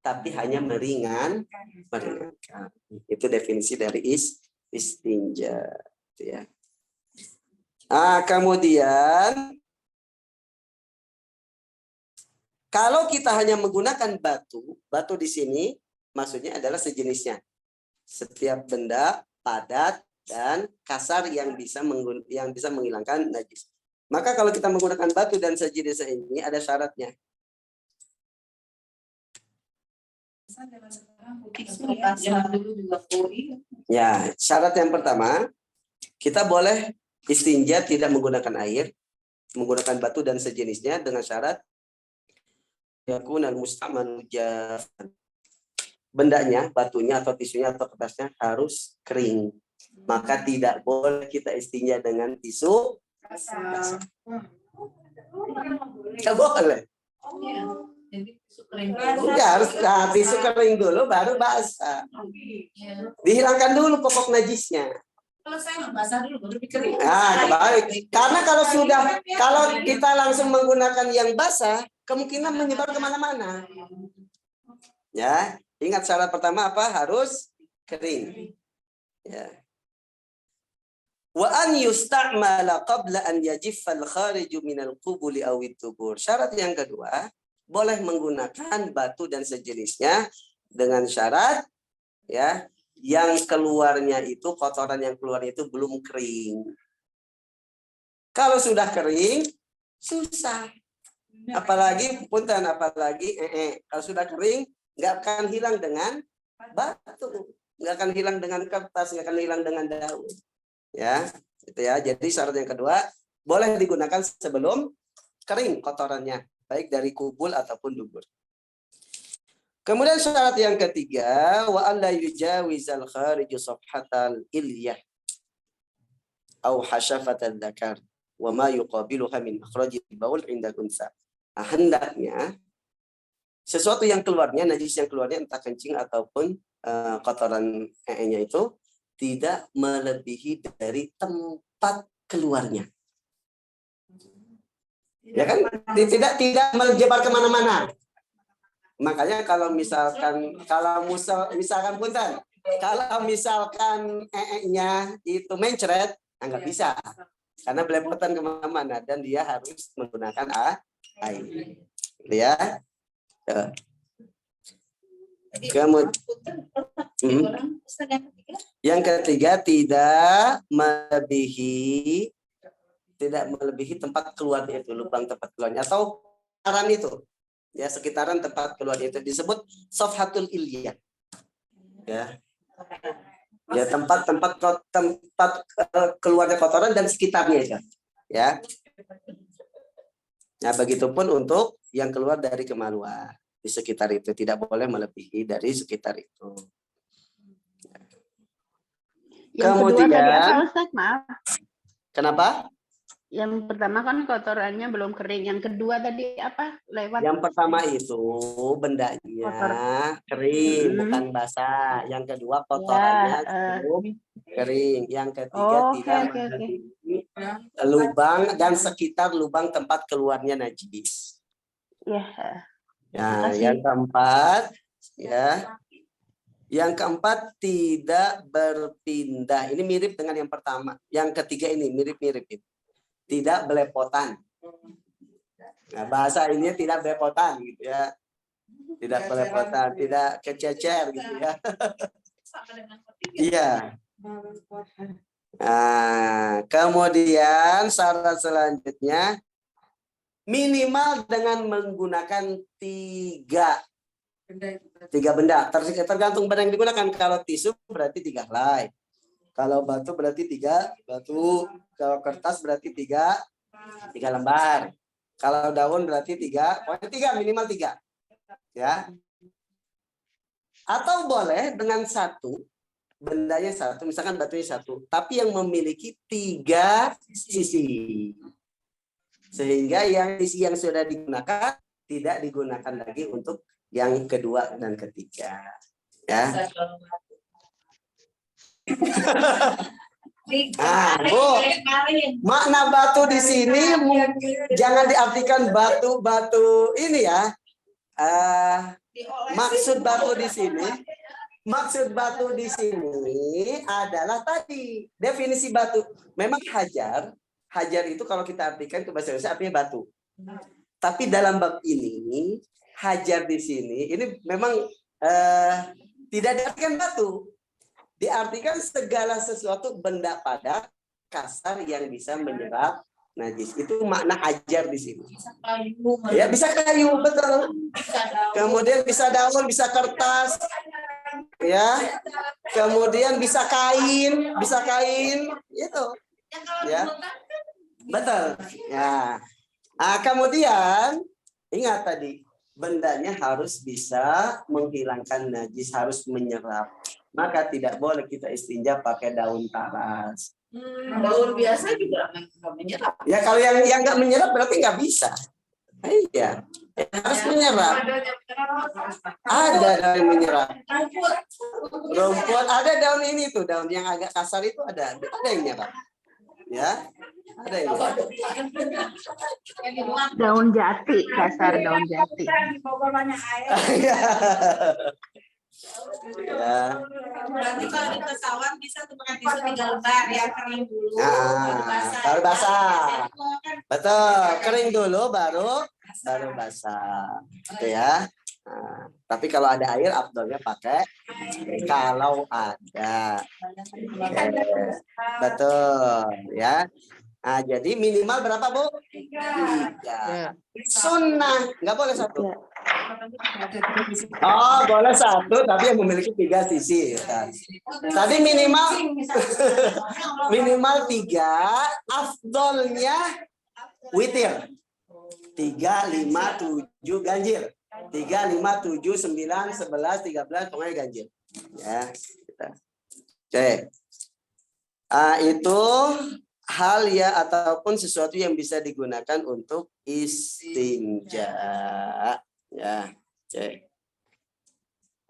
tapi hanya meringankan. Itu definisi dari istinja, ya. Kemudian kalau kita hanya menggunakan batu di sini maksudnya adalah sejenisnya. Setiap benda padat dan kasar yang bisa menghilangkan najis. Maka kalau kita menggunakan batu dan sejenisnya ini ada syaratnya. Ya, syarat yang pertama, kita boleh istinja tidak menggunakan air, menggunakan batu dan sejenisnya dengan syarat yakunal mustaman jafan. Bendanya, batunya atau tisunya atau kertasnya harus kering. Maka tidak boleh kita istinja dengan tisu basah. Tidak boleh. Ya, harus tisu kering dulu baru basah. Dihilangkan dulu pokok najisnya. Kalau saya basah dulu baru dikering. Baik. Karena kalau kita langsung menggunakan yang basah, kemungkinan menyebar kemana-mana. Ya, ingat syarat pertama apa? Harus kering. Ya. Wa an yusta'mala qabla an yajiffal khariju minal qubuli awit tubur. Syarat yang kedua, boleh menggunakan batu dan sejenisnya dengan syarat ya yang keluarnya itu, kotoran yang keluar itu belum kering. Kalau sudah kering, susah. Apalagi punten, apalagi kalau sudah kering nggak akan hilang dengan batu, nggak akan hilang dengan kertas, nggak akan hilang dengan daun. Ya, itu ya. Jadi syarat yang kedua boleh digunakan sebelum kering kotorannya, baik dari kubul ataupun dubur. Kemudian syarat yang ketiga, wa alla yujawizal khariju safhatal ilyah au hasyafatal dzakar wa ma yuqabiluha min akhrajil baul inda unsa. Hendaknya sesuatu yang keluarnya, najis yang keluarnya entah kencing ataupun kotoran nya itu tidak melebihi dari tempat keluarnya. Ya kan? Tidak menyebar kemana-mana. Makanya kalau misalkan punten, kalau misalkan nya itu mencret, nggak bisa. Karena belepotan kemana-mana dan dia harus menggunakan air. Ya. Kemudian yang ketiga tidak melebihi tempat keluarnya itu, lubang tempat keluarnya atau sekitaran itu. Ya, sekitaran tempat keluar itu disebut safhatul ilyah. Ya. Ya, tempat keluarnya kotoran dan sekitarnya itu. Ya. Nah, begitupun untuk yang keluar dari kemaluan. Di sekitar itu tidak boleh melebihi dari sekitar itu. Yang kemudian, kedua tadi apa Ustaz? Maaf. Kenapa? Yang pertama kan kotorannya belum kering. Yang kedua tadi apa? Lewat. Yang pertama itu bendanya kering, bukan basah. Yang kedua kotorannya belum kering. Yang ketiga tidak melebihi lubang dan sekitar lubang tempat keluarnya najis. Ya. Nah, yang keempat, ya, yang keempat tidak berpindah. Ini mirip dengan yang pertama. Yang ketiga ini mirip-mirip. Tidak belepotan. Nah, bahasa ini tidak belepotan, gitu ya. Tidak belepotan, tidak kececer, gitu ya. Iya. Nah, kemudian syarat selanjutnya minimal dengan menggunakan tiga benda. Tergantung benda yang digunakan. Kalau tisu berarti 3 helai. Kalau batu berarti 3 batu. Kalau kertas berarti 3 lembar. Kalau daun berarti 3. Pokoknya 3, minimal 3. Ya. Atau boleh dengan satu, bendanya satu, misalkan batunya satu, tapi yang memiliki 3 sisi. Sehingga yang sisi yang sudah digunakan tidak digunakan lagi untuk yang kedua dan ketiga. Ya. Bu, makna batu di sini jangan diartikan batu ini ya. Maksud batu di sini adalah tadi definisi batu. Memang hajar itu kalau kita artikan itu bahasa Indonesia artinya batu. Tapi dalam bab ini hajar di sini ini memang tidak diartikan batu. Diartikan segala sesuatu benda padat kasar yang bisa menyerap najis. Itu makna hajar di sini. Ya, bisa kayu, betul. Kemudian bisa daun, bisa kertas. Ya. Kemudian bisa kain, itu. Ya. Betul. Ya. Nah, kemudian ingat tadi bendanya harus bisa menghilangkan najis, harus menyerap. Maka tidak boleh kita istinja pakai daun talas. Daun biasa juga nggak menyerap. Ya kalau yang nggak menyerap berarti nggak bisa. Iya, harus menyerap. Ada daun yang menyerap. Rumput ada daun ini tuh, daun yang agak kasar itu ada yang menyerap. Ya, ada yang menyerap. Daun jati, kasar daun jati. Ya. Berarti kalau di pesawat bisa tuh pakai tisu 3 lembar ya, kering dulu. Baru basah. Betul, kering dulu baru basah. Gitu ya. Nah, tapi kalau ada air afdolnya pakai kalau ada. Betul ya. Nah, jadi minimal berapa, Bu? 3. Sunnah nggak boleh 1. Oh, boleh 1 tapi yang memiliki 3 sisi. Tadi minimal 3, afdolnya witir. 3, 5, 7 ganjil. 3, 5, 7, 9, 11, 13 pokoknya ganjil. Ya, kita. Oke. Itu hal ya ataupun sesuatu yang bisa digunakan untuk istinja. Ya. Oke.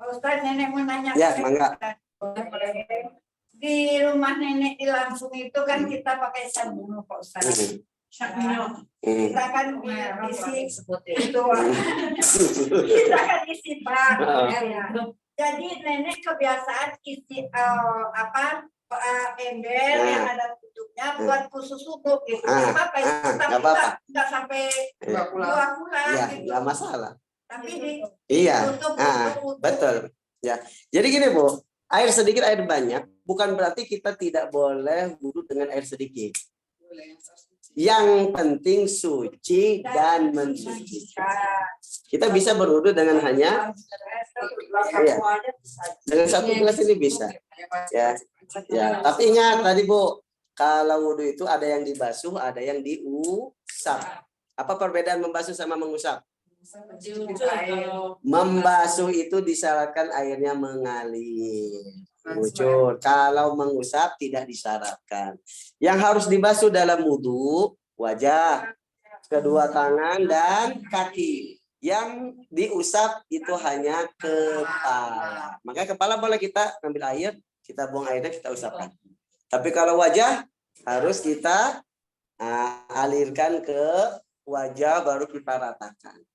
Ustaz, nenek mau nanya. Ya, mangga. Di rumah nenek di Lampung itu kan kita pakai sabun, Pak Ustaz. Kita kan isi itu, kita kan isi bak. Jadi nenek kebiasaan isi ember yang ada tutupnya buat khusus untuk gitu. Tapi nggak sampai 2 bulan. Ya, gitu. nggak masalah. Tapi Iya, betul. Ya, jadi gini Bu, air sedikit air banyak bukan berarti kita tidak boleh wudhu dengan air sedikit. Yang penting suci dan mensucikan. Kita bisa berwudhu dengan hanya dengan 1 gelas ini bisa. Ya, tapi ingat tadi Bu, kalau wudhu itu ada yang dibasuh, ada yang diusap. Apa perbedaan membasuh sama mengusap? Membasuh itu disyaratkan airnya mengalir, ngucur. Kalau mengusap tidak disyaratkan. Yang harus dibasuh dalam wudhu wajah, kedua tangan dan kaki. Yang diusap itu hanya kepala. Makanya kepala boleh kita ambil air, kita buang airnya, kita usapkan. Tapi kalau wajah harus kita alirkan ke wajah baru kita ratakan.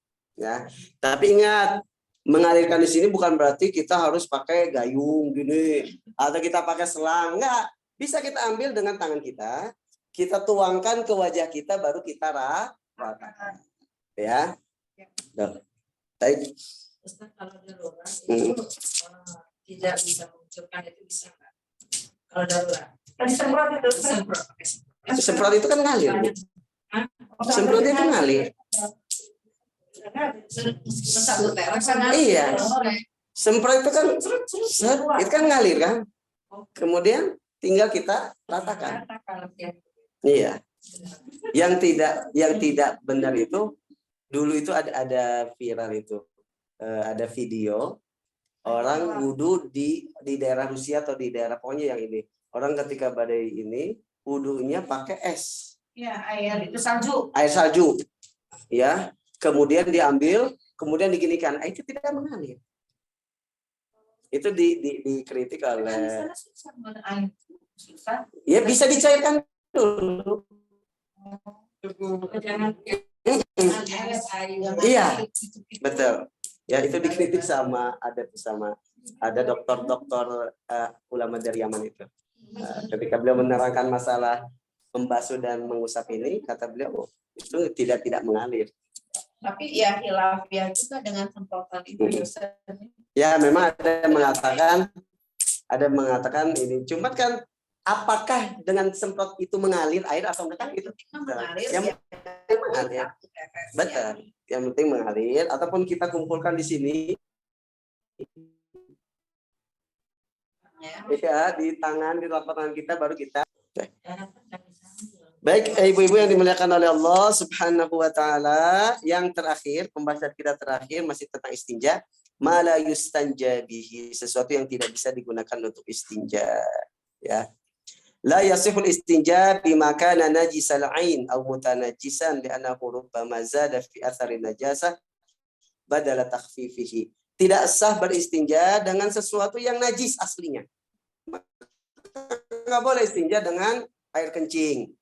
Ya, tapi ingat mengalirkan di sini bukan berarti kita harus pakai gayung gini atau kita pakai selang, enggak. Bisa kita ambil dengan tangan kita tuangkan ke wajah kita baru kita ratakan. Ya. Baik. Ustaz, kalau darurat itu tidak bisa mengucurkan itu bisa nggak? Kalau darurat. Semprot itu kan ngalir. Semprot itu ngalir. Iya. Semprot itu kan ngalir kan. Kemudian tinggal kita ratakan. Iya. Yang tidak benar itu dulu itu ada viral itu. Ada video orang wudhu di daerah Rusia atau di daerah pokoknya yang ini. Orang ketika badai ini wudhunya pakai es. Ya, air itu salju. Air salju. Ya. Kemudian diambil, kemudian diginikan, itu tidak mengalir. Itu dikritik oleh. Ya bisa dicairkan dulu. Iya, betul. Ya itu dikritik sama ada dokter ulama dari Yaman itu. Ketika beliau menerangkan masalah membasuh dan mengusap ini, kata beliau itu tidak mengalir. Tapi ya khilafiyah juga dengan semprotan itu. Ya memang ada yang mengatakan ini. Cuma kan apakah dengan semprot itu mengalir air atau enggak itu? Yang penting mengalir. Betul. Yang penting mengalir ataupun kita kumpulkan di sini. Ya di tangan, di telapak tangan kita baru kita. Baik, ibu-ibu yang dimuliakan oleh Allah Subhanahu wa taala, yang terakhir, pembahasan kita terakhir masih tentang istinja, ma la yustanja bihi, sesuatu yang tidak bisa digunakan untuk istinja, ya. La yasihul istinja bima kana najisal ain aw mutanajjisan li'annahu rubbama zada fi athari najasah badala takhfifihi. Tidak sah beristinja dengan sesuatu yang najis aslinya. Enggak boleh istinja dengan air kencing.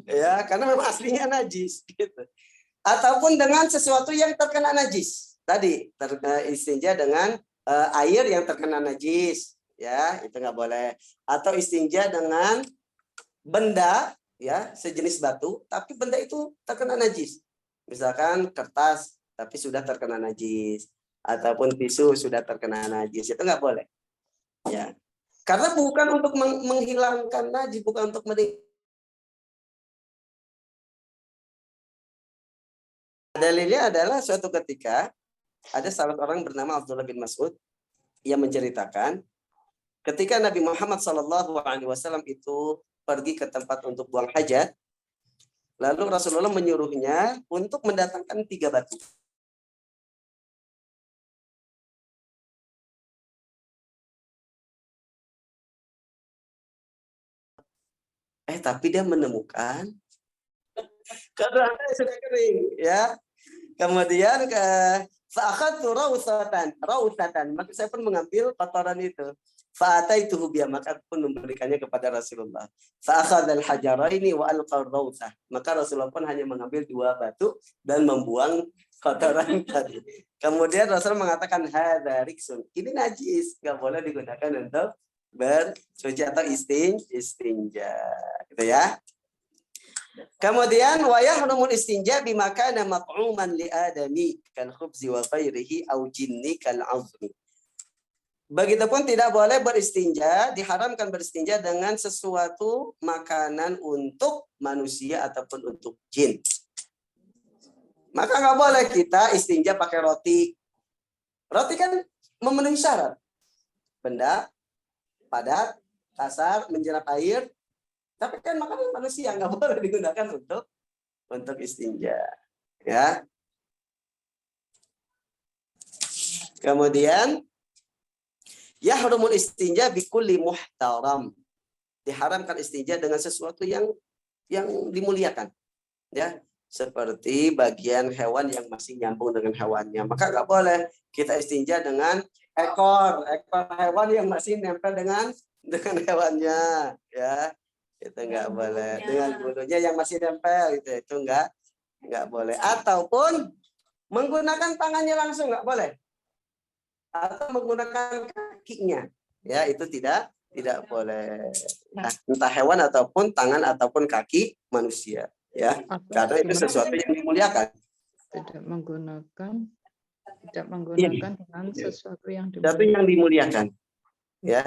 Ya, karena memang aslinya najis gitu. Ataupun dengan sesuatu yang terkena najis. Tadi istinja dengan air yang terkena najis, ya itu nggak boleh. Atau istinja dengan benda, ya sejenis batu, tapi benda itu terkena najis. Misalkan kertas, tapi sudah terkena najis, ataupun tisu sudah terkena najis, itu nggak boleh. Ya, karena bukan untuk menghilangkan najis, bukan untuk Dalilnya adalah suatu ketika ada salah orang bernama Abdullah bin Mas'ud yang menceritakan ketika Nabi Muhammad SAW itu pergi ke tempat untuk buang hajat, lalu Rasulullah menyuruhnya untuk mendatangkan 3 batu. Tapi dia menemukan keadaannya sudah kering, ya. Kemudian fa'akhadtu rausatan, maka saya pun mengambil kotoran itu. Fa'ataituhu biha, maka pun memberikannya kepada Rasulullah. Fa'akhadhal hajaraini wa alqar rausah, maka Rasulullah pun hanya mengambil 2 batu dan membuang kotoran tadi. Kemudian Rasulullah mengatakan hadza riksun, ini najis, enggak boleh digunakan untuk bersuci atau istinja, gitu ya. Kemudian wa yahrumul istinja bima kana mat'uman li adami kal khubzi wa ghairihi au jinni kal azmi. Begitupun tidak boleh beristinja, diharamkan beristinja dengan sesuatu makanan untuk manusia ataupun untuk jin. Maka nggak boleh kita istinja pakai roti. Roti kan memenuhi syarat. Benda padat, kasar, menyerap air. Tapi kan makanan manusia nggak boleh digunakan untuk istinja, ya. Kemudian yahrumul istinja bikulli muhtaram, diharamkan istinja dengan sesuatu yang dimuliakan, ya, seperti bagian hewan yang masih nyambung dengan hewannya. Maka nggak boleh kita istinja dengan ekor hewan yang masih nempel dengan hewannya, ya. Itu nggak boleh. Dengan bulunya yang masih nempel itu nggak boleh. Ataupun menggunakan tangannya langsung nggak boleh. Atau menggunakan kakinya, ya itu tidak boleh. Nah, entah hewan ataupun tangan ataupun kaki manusia, ya. Karena itu sesuatu yang dimuliakan. Tidak menggunakan dengan sesuatu yang dimuliakan, ya.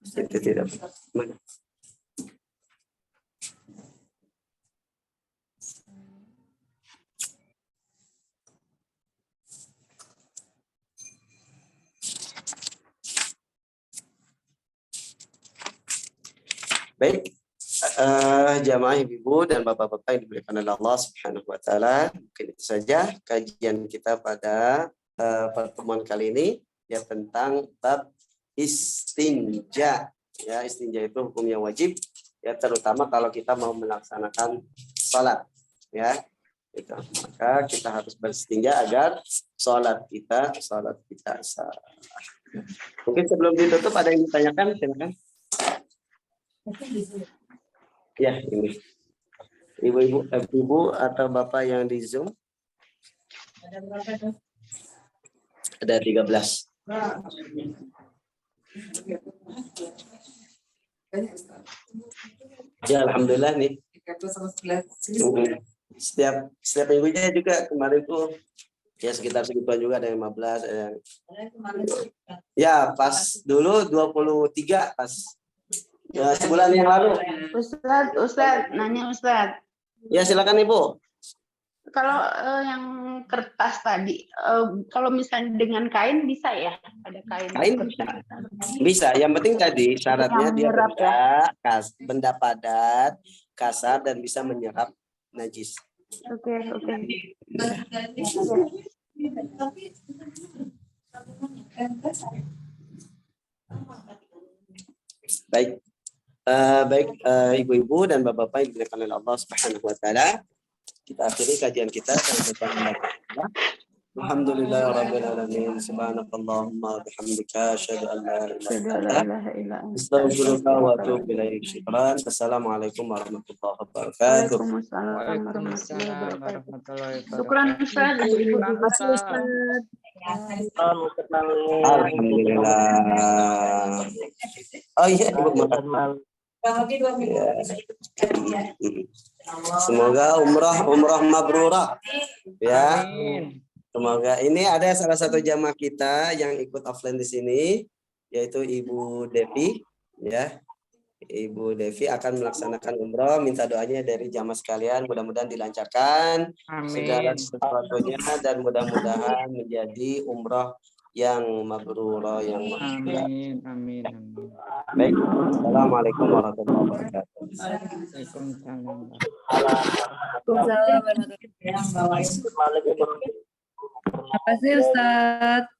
Itu tidak. Baik, jamaah ibu dan bapak-bapak yang dimuliakan oleh Allah Subhanahu wa taala, mungkin itu saja kajian kita pada pertemuan kali ini, ya, tentang bab istinja. Ya, istinja itu hukumnya wajib, ya, terutama kalau kita mau melaksanakan salat, ya. Itu. Maka kita harus beristinja agar salat kita sah. Mungkin sebelum ditutup ada yang ditanyakan, silakan. Ya, ini ibu atau bapak yang di Zoom ada 13. Ya, alhamdulillah nih. 13 sama 11. Setiap minggunya juga kemarin tuh ya sekitar segituan juga, ada yang 15, ada yang ya pas dulu 23 pas. Ya, sebulan yang lalu. Ustaz, nanya Ustaz. Ya, silakan Ibu. Kalau yang kertas tadi, kalau misalnya dengan kain bisa ya? Ada kain. Kain bisa. Yang penting tadi syaratnya dia benda padat, kasar dan bisa menyerap najis. Oke. Baik, ibu-ibu dan bapak-bapak yang dimuliakan oleh Allah Subhanahu wa taala, kita akhiri kajian kita. Alhamdulillahirabbil alamin. Subhanakallahumma wa bihamdika asyhadu an la ilaha illa anta astaghfiruka wa atubu ilaik. Syukran. Assalamualaikum warahmatullahi wabarakatuh. Waalaikumsalam warahmatullahi wabarakatuh. warahmatullahi wabarakatuh. Syukran Ustaz. Terima kasih, Ustaz. Alhamdulillah. Oh iya, Ibu makasih. Kurang lebih 2 minggu Ya. bisa ikut ya. Semoga umrah mabrurah ya. Amin. Semoga ini ada salah satu jamaah kita yang ikut offline di sini, yaitu Ibu Devi ya. Ibu Devi akan melaksanakan umroh, minta doanya dari jamaah sekalian, mudah-mudahan dilancarkan segala Amin. sesuatunya dan mudah-mudahan menjadi umroh yang mabrurah yang mabrurah. Amin. Amin. Amin. Baik, assalamualaikum warahmatullahi wabarakatuh. Waalaikumsalam. Terima kasih Ustaz.